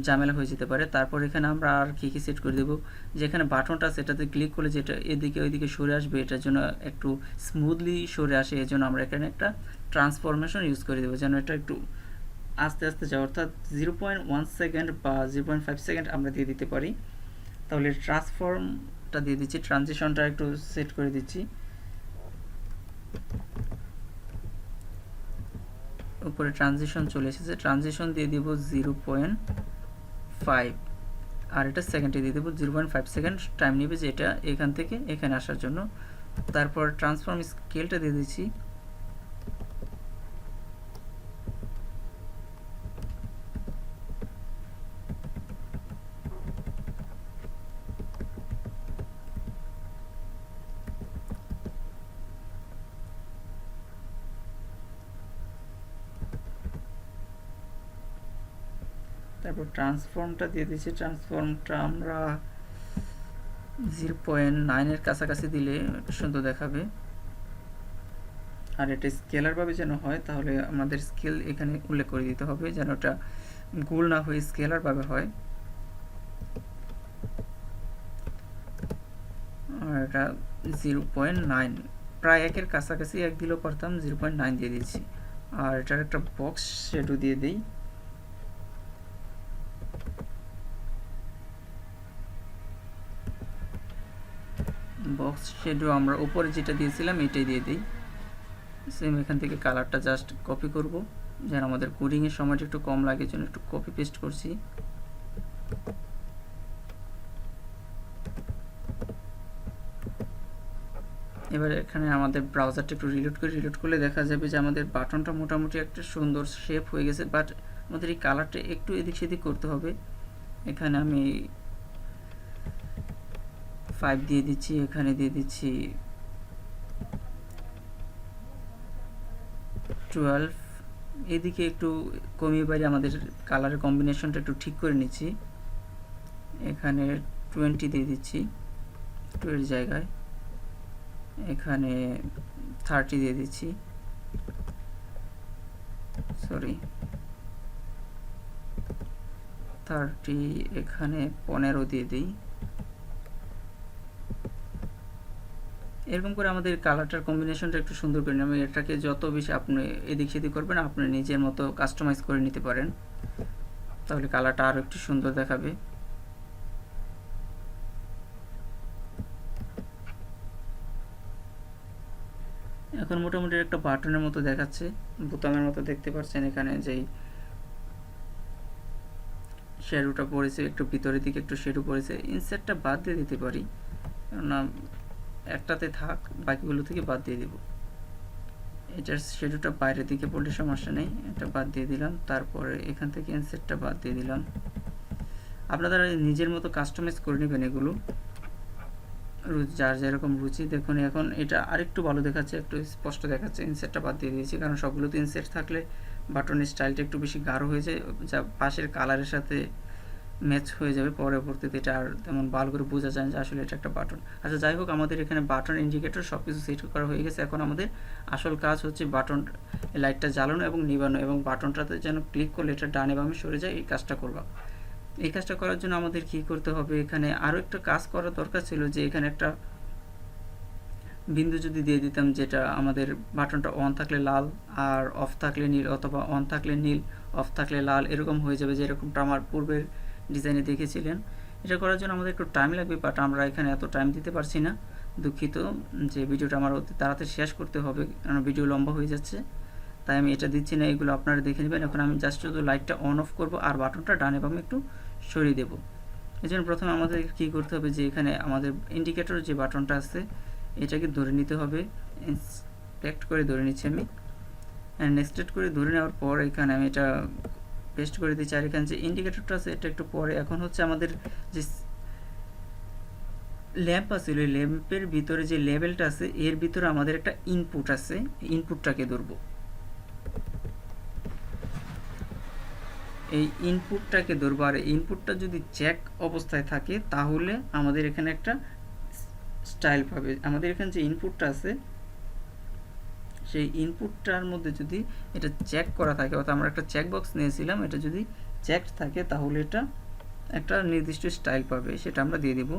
ঝামেলা হয়ে যেতে পারে। তারপর এখানে আমরা আর কী কী সেট করে দেবো, যেখানে বাটনটা সেটাতে ক্লিক করলে যেটা এদিকে ওইদিকে সরে আসবে, এটার জন্য একটু স্মুথলি সরে আসে, এই জন্য আমরা এখানে একটা ট্রান্সফরমেশন ইউজ করে দেবো, যেন এটা একটু আস্তে আস্তে যায়, অর্থাৎ 0.1 সেকেন্ড বা 0.5 সেকেন্ড আমরা দিয়ে দিতে পারি। তাহলে ট্রান্সফর্মটা দিয়ে দিচ্ছি, ট্রানজিশনটা একটু সেট করে দিচ্ছি। উপরে ট্রানজিশন চলে এসেছে, ট্রানজিশন দিয়ে দিব 0.5, আর এটা সেকেন্ডে দিয়ে দেবো 0.5 সেকেন্ড টাইম নেবে, যে এটা এখান থেকে এখানে আসার জন্য। তারপর ট্রান্সফর্ম স্কেলটা দিয়ে দিচ্ছি, তারপর ট্রান্সফর্মটা দিয়ে দিচ্ছি। ট্রান্সফর্মটা আমরা 0.9 কাছাকাছি দিলে সুন্দর দেখাবে। আর এটা স্কেলারভাবে যেন হয়, তাহলে আমাদের স্কেল এখানে উল্লেখ করে দিতে হবে, যেন এটা গোল না হয়ে স্কেলারভাবে হয়। আর এটা 0.9, প্রায় 1-এর কাছাকাছি, 1 দিলেও পারতাম, 0.9 দিয়ে দিচ্ছি। আর এটার একটা বক্স শেডও দিয়ে দিই। বক্স শেডও আমরা উপরে যেটা দিয়েছিলাম এটাই দিয়ে দিই। সেম এখান থেকে কালারটা জাস্ট কপি করব, যেন আমাদের কোডিংয়ের সময়টা একটু কম লাগে, জন্য একটু কপি পেস্ট করছি। এবার এখানে আমাদের ব্রাউজারটা একটু রিলোড করে, রিলোড করলে দেখা যাবে যে আমাদের বাটনটা মোটামুটি একটা সুন্দর শেপ হয়ে গেছে, বাট আমাদের এই কালারটা একটু এদিক সেদিক করতে হবে। এখানে আমি 5 দিয়ে দিচ্ছি, এখানে দিয়ে দিচ্ছি 12। এদিকে একটু কমিয়ে বাড়িয়ে আমাদের কালারের কম্বিনেশনটা একটু ঠিক করে নিচ্ছি। এখানে 20 দিয়ে দিচ্ছি 2 এর জায়গায়, এখানে 30 দিয়ে দিচ্ছি, সরি 30, এখানে 15 দিয়ে দিই। এরকম করে আমাদের কালারটার কম্বিনেশনটা একটু সুন্দর করে নেবেন। এটাকে যত বেশি আপনি এদিক সেদিক করবেন, আপনি নিজের মতো কাস্টমাইজ করে নিতে পারেন, তাহলে কালারটা আরও একটু সুন্দর দেখাবে। এখন মোটামুটি একটা বাটনের মতো দেখাচ্ছে, বোতামের মতো দেখতে পাচ্ছেন। এখানে যেই শ্যাডোটা পড়েছে একটু ভিতরের দিকে, একটু শ্যাডো পড়েছে, ইনসার্টটা বাদ দিয়ে দিতে পারি, কেননা একটাতে থাক, বাকিগুলো থেকে বাদ দিয়ে দেব। এটার শ্যাডোটা বাইরের দিকে পড়লে সমস্যা নেই, এটা বাদ দিয়ে দিলাম। তারপরে এখান থেকে ইনসার্টটা বাদ দিয়ে দিলাম। আপনারা নিজের মতো কাস্টমাইজ করে নেবেন এগুলো, যার যেরকম রুচি। দেখুন এখন এটা আরেকটু ভালো দেখাচ্ছে, একটু স্পষ্ট দেখাচ্ছে। ইনসার্টটা বাদ দিয়ে দিয়েছি, কারণ সবগুলোতে ইনসার্ট থাকলে বাটনের স্টাইলটা একটু বেশি গাঢ় হয়ে যায়, যা পাশের কালারের সাথে ম্যাচ হয়ে যাবে। পরবর্তীতে এটা আর তেমন ভালো করে বোঝা যায় যে আসলে এটা একটা বাটন। আচ্ছা যাই হোক, আমাদের এখানে বাটন ইন্ডিকেটর সব কিছু সেট করা হয়ে গেছে। এখন আমাদের আসল কাজ হচ্ছে বাটন লাইটটা জ্বালানো এবং নিবানো, এবং বাটনটাতে যেন ক্লিক করলে এটা ডানে বামে সরে যায়, এই কাজটা করবা। এই কাজটা করার জন্য আমাদের কি করতে হবে, এখানে আরও একটা কাজ করার দরকার ছিল, যে এখানে একটা বিন্দু যদি দিয়ে দিতাম, যেটা আমাদের বাটনটা অন থাকলে লাল আর অফ থাকলে নীল, অথবা অন থাকলে নীল অফ থাকলে লাল, এরকম হয়ে যাবে, যেরকমটা আমার পূর্বের ডিজাইনে দেখেছিলেন। এটা করার জন্য আমাদের একটু টাইম লাগবে, বাট আমরা এখানে এত টাইম দিতে পারছি না, দুঃখিত। যে ভিডিওটা আমার অতি তাড়াতাড়ি শেষ করতে হবে, কারণ ভিডিও লম্বা হয়ে যাচ্ছে, তাই আমি এটা দিচ্ছি না। এগুলো আপনারা দেখে নেবেন। এখন আমি জাস্ট শুধু লাইটটা অন অফ করব আর বাটনটা ডানে বামে একটু সরিয়ে দেবো। এই জন্য প্রথমে আমাদের কী করতে হবে, যে এখানে আমাদের ইন্ডিকেটর যে বাটনটা আছে এটাকে ধরে নিতে হবে। সিলেক্ট করে ধরে নিচ্ছি আমি, নেক্সটেড করে ধরে নেওয়ার পর এখানে আমি এটা পেস্ট করে দিচ্ছি। আর এখানে যে ইন্ডিকেটরটা আছে এটা একটু পরে। এখন হচ্ছে আমাদের যে ল্যাম্প আছে, ওই ল্যাম্পের ভিতরে যে লেভেলটা আছে এর ভিতরে আমাদের একটা ইনপুট আছে, ইনপুটটাকে ধরবো। এই ইনপুটটাকে ধরবো, আর ইনপুটটা যদি চেক অবস্থায় থাকে তাহলে আমাদের এখানে একটা স্টাইল পাবে। আমাদের এখানে যে ইনপুটটা আছে সেই ইনপুটটার মধ্যে যদি এটা চেক করা থাকে, অর্থাৎ আমরা একটা চেক বক্স নিয়েছিলাম, এটা যদি চেক থাকে তাহলে এটা একটা নির্দিষ্ট স্টাইল পাবে, সেটা আমরা দিয়ে দেব।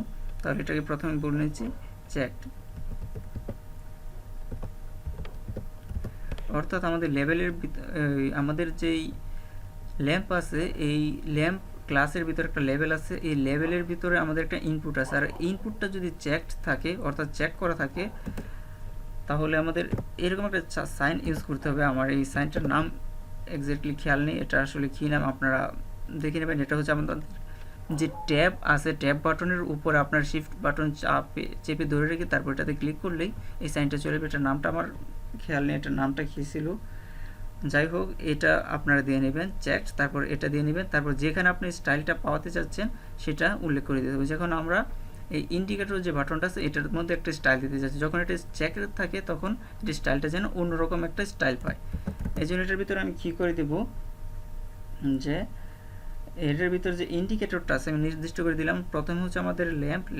তাহলে এটাকে প্রথমে বলে নিচ্ছি চেকড, অর্থাৎ আমাদের লেভেলের আমাদের যেই ল্যাম্প আছে, এই ল্যাম্প ক্লাসের ভিতরে একটা লেভেল আছে, এই লেভেলের ভিতরে আমাদের একটা ইনপুট আছে, আর ইনপুটটা যদি চেকড থাকে অর্থাৎ চেক করা থাকে তাহলে আমাদের এরকম একটা সাইন ইউজ করতে হবে। আমার এই সাইনটার নাম এক্স্যাক্টলি খেয়াল নেই, এটা আসলে কী নাম আপনারা দেখে নেবেন। এটা হচ্ছে আমাদের যে ট্যাব আছে, ট্যাব বাটনের উপরে আপনার শিফট বাটন চেপে ধরে রেখে তারপর এটাতে ক্লিক করলেই এই সাইনটা চলে যাবে। এটার নামটা আমার খেয়াল নেই, এটার নামটা কী ছিল, যাই হোক এটা আপনারা দিয়ে নেবেন চেকড, তারপর এটা দিয়ে নেবেন, তারপর যেখানে আপনি স্টাইলটা পাওয়াতে চাচ্ছেন সেটা উল্লেখ করে দিতে হবে। যখন আমরা এই ইন্ডিকেটর যে বাটনটা আছে এটার মধ্যে একটা স্টাইল দিতে যাচ্ছি, যখন এটা চেকের থাকে তখন এই স্টাইলটা যেন অন্যরকম একটা স্টাইল পায়। এই জন্য এটার ভিতরে আমি কী করে দেব, যে এটার ভিতরে যে ইন্ডিকেটরটা আছে আমি নির্দিষ্ট করে দিলাম। প্রথমে হচ্ছে আমাদের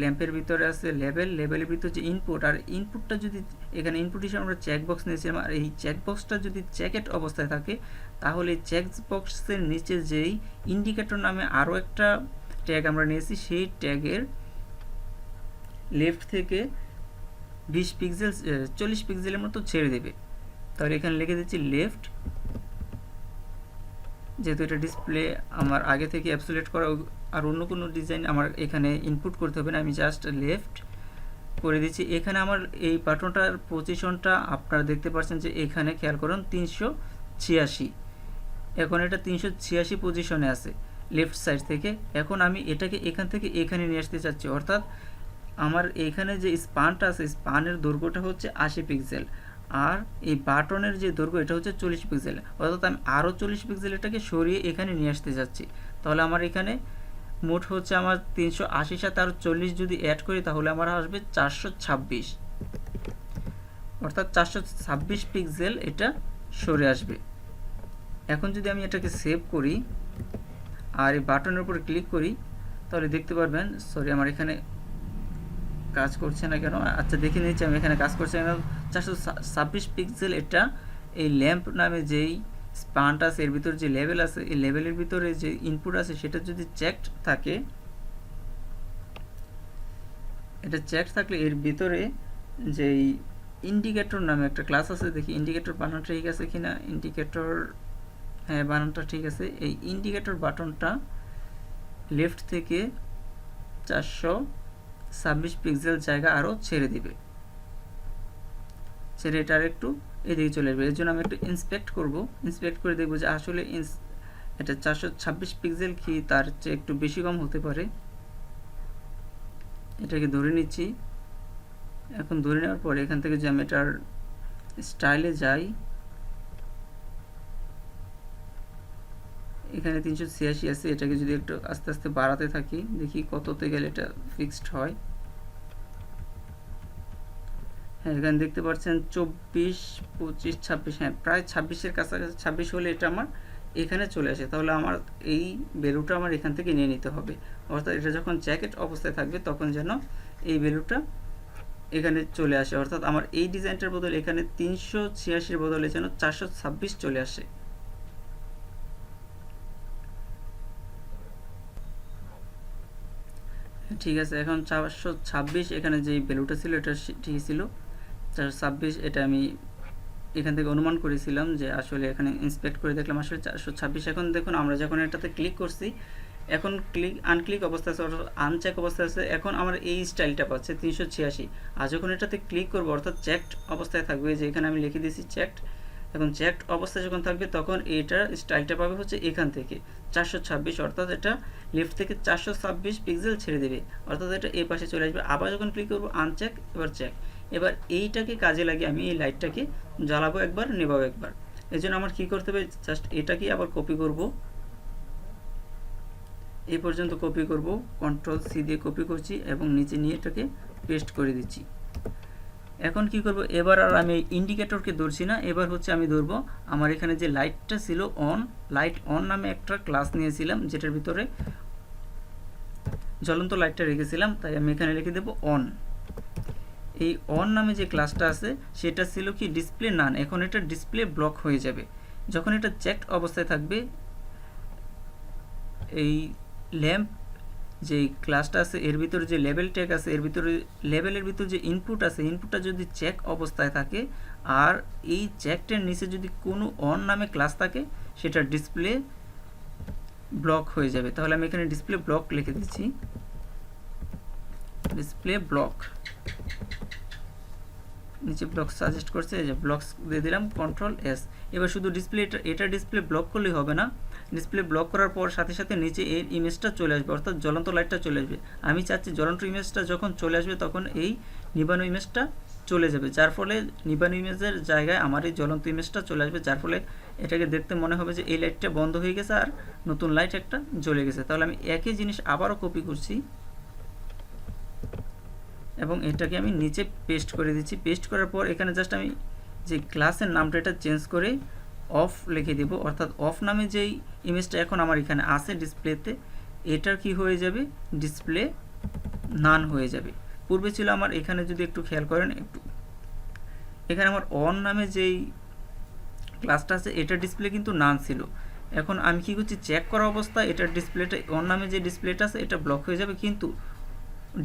ল্যাম্পের ভিতরে আছে লেভেল, লেভেলের ভিতরে যে ইনপুট, আর ইনপুটটা যদি এখানে ইনপুট হিসেবে আমরা চেক বক্স নিয়েছিলাম, আর এই চেক বক্সটা যদি চেকেট অবস্থায় থাকে তাহলে চেক বক্সের নিচে যেই ইন্ডিকেটর নামে আরও একটা ট্যাগ আমরা নিয়েছি, সেই ট্যাগের লেফট থেকে 20 পিক্সেল 40 পিক্সেলের মতো ছেড়ে দেবে। তাহলে এখানে লিখে দিচ্ছি লেফট, যেহেতু এটা ডিসপ্লে আমার আগে থেকে অ্যাবসোলিউট করা, আর অন্য কোনো ডিজাইন আমার এখানে ইনপুট করতে হবে না, আমি জাস্ট লেফট করে দিচ্ছি। এখানে আমার এই বাটনটার পজিশনটা আপনারা দেখতে পাচ্ছেন যে এখানে খেয়াল করুন 386, এখন এটা 386 পজিশনে আছে লেফট সাইড থেকে। এখন আমি এটাকে এখান থেকে এখানে নিয়ে আসতে চাচ্ছি, অর্থাৎ আমার এখানে যে স্পানটা আছে স্পানের দৈর্ঘ্যটা হচ্ছে 80 পিক্সেল, আর এই বাটনের যে দৈর্ঘ্য এটা হচ্ছে 40 পিক্সেল, অর্থাৎ আমি আরও 40 পিক্সেল এটাকে সরিয়ে এখানে নিয়ে আসতে যাচ্ছি। তাহলে আমার এখানে মোট হচ্ছে আমার 380 সাথে আরও 40 যদি অ্যাড করি তাহলে আমার আসবে 426, অর্থাৎ 426 পিক্সেল এটা সরে আসবে। এখন যদি আমি এটাকে সেভ করি আর এই বাটনের উপর ক্লিক করি তাহলে দেখতে পারবেন, সরি আমার এখানে কাজ করছে না কেন, আচ্ছা দেখে নিচ্ছি আমি এখানে কাজ করছে কেন। 426 পিক্সেল এটা এই ল্যাম্প নামে যেই স্পানটা আছে এর ভিতরে যে লেভেল আছে, এই লেভেলের ভিতরে যে ইনপুট আছে সেটা যদি চেকড থাকে, এটা চেক থাকলে এর ভিতরে যেই ইন্ডিকেটর নামে একটা ক্লাস আছে, দেখি ইন্ডিকেটর বাটনটা ঠিক আছে কিনা। ইন্ডিকেটর, হ্যাঁ বাটনটা ঠিক আছে। এই ইন্ডিকেটর বাটনটা লেফট থেকে 426 পিক্সেল জায়গা আরও ছেড়ে দিবে, ছেড়ে এটা আর একটু এদিকে চলে আসবে। এর জন্য আমি একটু ইন্সপেক্ট করব, ইন্সপেক্ট করে দেখবো যে আসলে এটা 426 পিক্সেল কি তার চেয়ে একটু বেশি কম হতে পারে। এটাকে ধরে নিচ্ছি। এখন ধরে নেওয়ার পরে এখান থেকে যে আমি এটার স্টাইলে যাই, এখানে 386 আছে, এটাকে যদি একটু আস্তে আস্তে বাড়াতে থাকি দেখি কততে গেলে এটা ফিক্সড হয়। হ্যাঁ এখানে দেখতে পাচ্ছেন 24, 25, 26, হ্যাঁ প্রায় 26-এর কাছাকাছি, 26 হলে এটা আমার এখানে চলে আসে। তাহলে আমার এই ভ্যালুটা আমার এখান থেকে নিয়ে নিতে হবে, অর্থাৎ এটা যখন জ্যাকেট অবস্থায় থাকবে তখন যেন এই ভ্যালুটা এখানে চলে আসে, অর্থাৎ আমার এই ডিজাইনটার বদলে এখানে 386-এর বদলে যেন 426 চলে আসে। ঠিক আছে, এখন 426 এখানে যে ভ্যালুটা ছিল এটা ঠিক ছিল 426, এটা আমি এখান থেকে অনুমান করেছিলাম যে আসলে এখানে ইন্সপেক্ট করে দেখলাম আসলে 426। এখন দেখুন আমরা যখন এটাতে ক্লিক করছি, এখন আনক্লিক অবস্থা আছে, অর্থাৎ আনচেক অবস্থা আছে, এখন আমার এই স্টাইলটা পাচ্ছে 386। আর যখন এটাতে ক্লিক করবো অর্থাৎ চেকড অবস্থায় থাকবে, যে এখানে আমি লিখে দিয়েছি চেকড, এখন চেকড অবস্থায় যখন থাকবে তখন এইটার স্টাইলটা পাবে হচ্ছে এখান থেকে 426, অর্থাৎ এটা লেফট থেকে 426 পিক্সেল ছেড়ে দেবে, অর্থাৎ এটা এই পাশে চলে আসবে। আবার যখন ক্লিক করবো আনচেক, এবার চেক, এবার এইটাকে কাজে লাগিয়ে আমি এই লাইটটাকে জ্বালাবো একবার, নেবাবো একবার। এই জন্য আমার কী করতে হবে, জাস্ট এটাকে আবার কপি করব, এই পর্যন্ত কপি করব, কন্ট্রোল সি দিয়ে কপি করছি এবং নিচে নিয়ে এটাকে পেস্ট করে দিচ্ছি। এখন কি করব, এবার আর আমি ইন্ডিকেটরকে ধরছি না, এবার হচ্ছে আমি ধরবো আমার এখানে যে লাইটটা ছিল অন, লাইট অন নামে একটা ক্লাস নিয়েছিলাম যেটার ভিতরে জ্বলন্ত লাইটটা রেখেছিলাম, তাই আমি এখানে লিখে দেব অন। এই অন নামে যে ক্লাসটা আছে সেটা ছিল কি ডিসপ্লে নান, এখন এটা ডিসপ্লে ব্লক হয়ে যাবে। যখন এটা চেকড অবস্থায় থাকবে, এই ল্যাম্প যে ক্লাসটা আছে এর ভিতরে যে লেভেল ট্যাগ আছে, এর ভিতরে লেভেলের ভিতরে যে ইনপুট আছে, ইনপুটটা যদি চেক অবস্থায় থাকে আর এই চেকটার নিচে যদি কোনো অন নামে ক্লাস থাকে সেটা ডিসপ্লে ব্লক হয়ে যাবে। তাহলে আমি এখানে ডিসপ্লে ব্লক লিখে দিচ্ছি, ডিসপ্লে ব্লক, নিচে ব্লক সাজেস্ট করছে, এই যে ব্লকস দিয়ে দিলাম কন্ট্রোল এস। এবার শুধু ডিসপ্লে এটা ডিসপ্লে ব্লক করলেই হবে না, ডিসপ্লে ব্লক করার পর সাথে সাথে নিচে এর ইমেজটা চলে আসবে, অর্থাৎ জ্বলন্ত লাইটটা চলে আসবে। আমি চাচ্ছি জ্বলন্ত ইমেজটা যখন চলে আসবে তখন এই নিবানো ইমেজটা চলে যাবে, যার ফলে নিবানো ইমেজের জায়গায় আমার এই জ্বলন্ত ইমেজটা চলে আসবে, যার ফলে এটাকে দেখতে মনে হবে যে এই লাইটটা বন্ধ হয়ে গেছে আর নতুন লাইট একটা জ্বলে গেছে। তাহলে আমি একই জিনিস আবারও কপি করছি এবং এটাকে আমি নিচে পেস্ট করে দিচ্ছি। পেস্ট করার পর এখানে জাস্ট আমি যে ক্লাসের নামটা এটা চেঞ্জ করে অফ লিখে দেব, অর্থাৎ অফ নামে যেই ইমেজটা এখন আমার এখানে আছে ডিসপ্লেতে, এটার কি হয়ে যাবে, ডিসপ্লে নান হয়ে যাবে। পূর্বে ছিল আমার এখানে যদি একটু খেয়াল করেন, একটু এখানে আমার অন নামে যেই ক্লাসটা আছে এটার ডিসপ্লে কিন্তু নান ছিল। এখন আমি কি করছি, চেক করা অবস্থায় এটার ডিসপ্লেটা অন নামে যে ডিসপ্লেটা আছে এটা ব্লক হয়ে যাবে, কিন্তু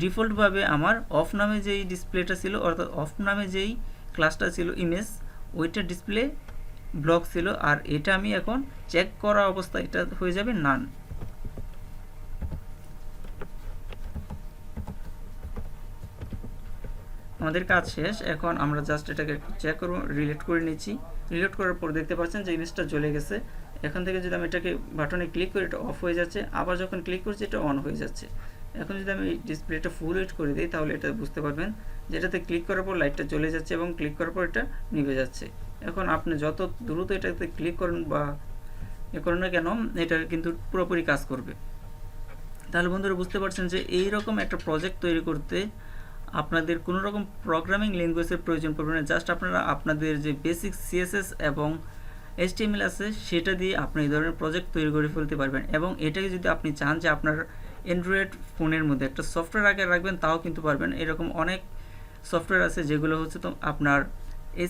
ডিফল্টভাবে আমার অফ নামে যেই ডিসপ্লেটা ছিল, অর্থাৎ অফ নামে যেই ক্লাসটা ছিল ইমেজ, ওইটা ডিসপ্লে ব্লক ছিল, আর এটা আমি এখন চেক করা অবস্থায় এটা হয়ে যাবে নান। আমাদের কাজ শেষ, এখন আমরা জাস্ট এটাকে একটু চেক করবো, রিলেট করে নিচ্ছি। রিলেট করার পর দেখতে পাচ্ছেন যে ইমেজটা জ্বলে গেছে। এখান থেকে যদি আমি এটাকে বাটনে ক্লিক করি এটা অফ হয়ে যাচ্ছে, আবার যখন ক্লিক করছি এটা অন হয়ে যাচ্ছে। এখন যদি আমি ডিসপ্লেটা ফুল হিট করে দিই তাহলে এটা বুঝতে পারবেন যে এটাতে ক্লিক করার পর লাইটটা জ্বলে যাচ্ছে এবং ক্লিক করার পর এটা নিভে যাচ্ছে। এখন আপনি যত দ্রুত এটাতে ক্লিক করেন বা এ করেন না কেন, এটা কিন্তু পুরোপুরি কাজ করবে। তাহলে বন্ধুরা বুঝতে পারছেন যে এইরকম একটা প্রজেক্ট তৈরি করতে আপনাদের কোনো রকম প্রোগ্রামিং ল্যাঙ্গুয়েজের প্রয়োজন পড়বে না। জাস্ট আপনারা আপনাদের যে বেসিক সিএসএস এবং HTML আছে সেটা দিয়ে আপনি এই ধরনের প্রজেক্ট তৈরি করে ফেলতে পারবেন। এবং এটাকে যদি আপনি চান যে আপনার অ্যান্ড্রয়েড ফোনের মধ্যে একটা সফটওয়্যার আকারে রাখবেন, তাও কিন্তু পারবেন। এরকম অনেক সফটওয়্যার আছে যেগুলো হচ্ছে তো আপনার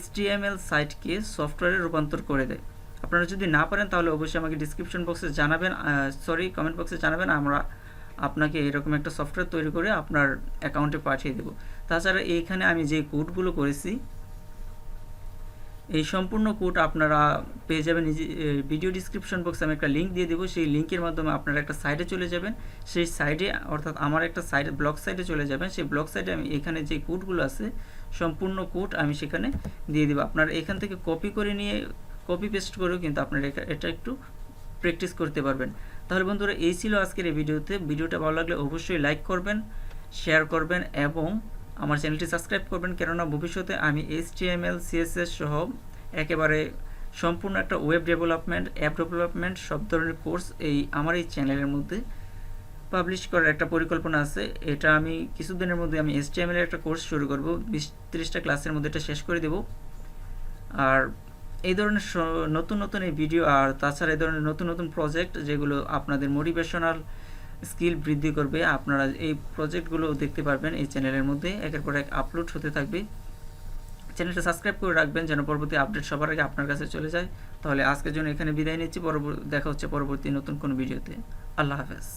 HTML সাইটকে সফটওয়্যারে রূপান্তর করে দেয়। আপনারা যদি না পারেন তাহলে অবশ্যই আমাকে ডিসক্রিপশন বক্সে জানাবেন, কমেন্ট বক্সে জানাবেন, আমরা আপনাকে এরকম একটা সফটওয়্যার তৈরি করে আপনার অ্যাকাউন্টে পাঠিয়ে দেব। তাছাড়া এইখানে আমি যে কোডগুলো করেছি এই সম্পূর্ণ কোড আপনারা পেয়ে যাবেন ভিডিও ডিসক্রিপশন বক্সে আমি একটা লিঙ্ক দিয়ে দেবো। সেই লিঙ্কের মাধ্যমে আপনারা একটা সাইটে চলে যাবেন। সেই সাইটে অর্থাৎ আমার একটা সাইট ব্লগ সাইটে চলে যাবেন। সেই ব্লগ সাইটে আমি এখানে যে কোডগুলো আছে সম্পূর্ণ কোড আমি সেখানে দিয়ে দেবো। আপনারা এখান থেকে কপি করে নিয়ে কপি পেস্ট করেও কিন্তু আপনারা এটা একটু প্র্যাকটিস করতে পারবেন। তাহলে বন্ধুরা এই ছিল আজকের এই ভিডিওতে। ভিডিওটা ভালো লাগলে অবশ্যই লাইক করবেন, শেয়ার করবেন এবং আমার চ্যানেলটি সাবস্ক্রাইব করবেন, কেননা ভবিষ্যতে আমি HTML CSS সহ একেবারে সম্পূর্ণ একটা ওয়েব ডেভেলপমেন্ট, অ্যাপ ডেভেলপমেন্ট সব ধরনের কোর্স আমার এই চ্যানেলের মধ্যে পাবলিশ করার একটা পরিকল্পনা আছে। এটা আমি কিছুদিনের মধ্যে আমি HTML এর একটা কোর্স শুরু করব, 20-30টা ক্লাসের মধ্যে এটা শেষ করে দেব। আর এই ধরনের নতুন নতুন এই ভিডিও আর তাছাড়া এই ধরনের নতুন নতুন প্রজেক্ট যেগুলো আপনাদের মোটিভেশনাল স্কিল বৃদ্ধি করবে, আপনারা এই প্রজেক্টগুলো দেখতে পারবেন এই চ্যানেলের মধ্যে একের পর এক আপলোড হতে থাকবে। চ্যানেলটা সাবস্ক্রাইব করে রাখবেন যেন পরবর্তী আপডেট সবার আগে আপনার কাছে চলে যায়। তাহলে আজকের জন্য এখানে বিদায় নিচ্ছি, দেখা হচ্ছে পরবর্তী নতুন কোনো ভিডিওতে। আল্লাহ হাফেজ।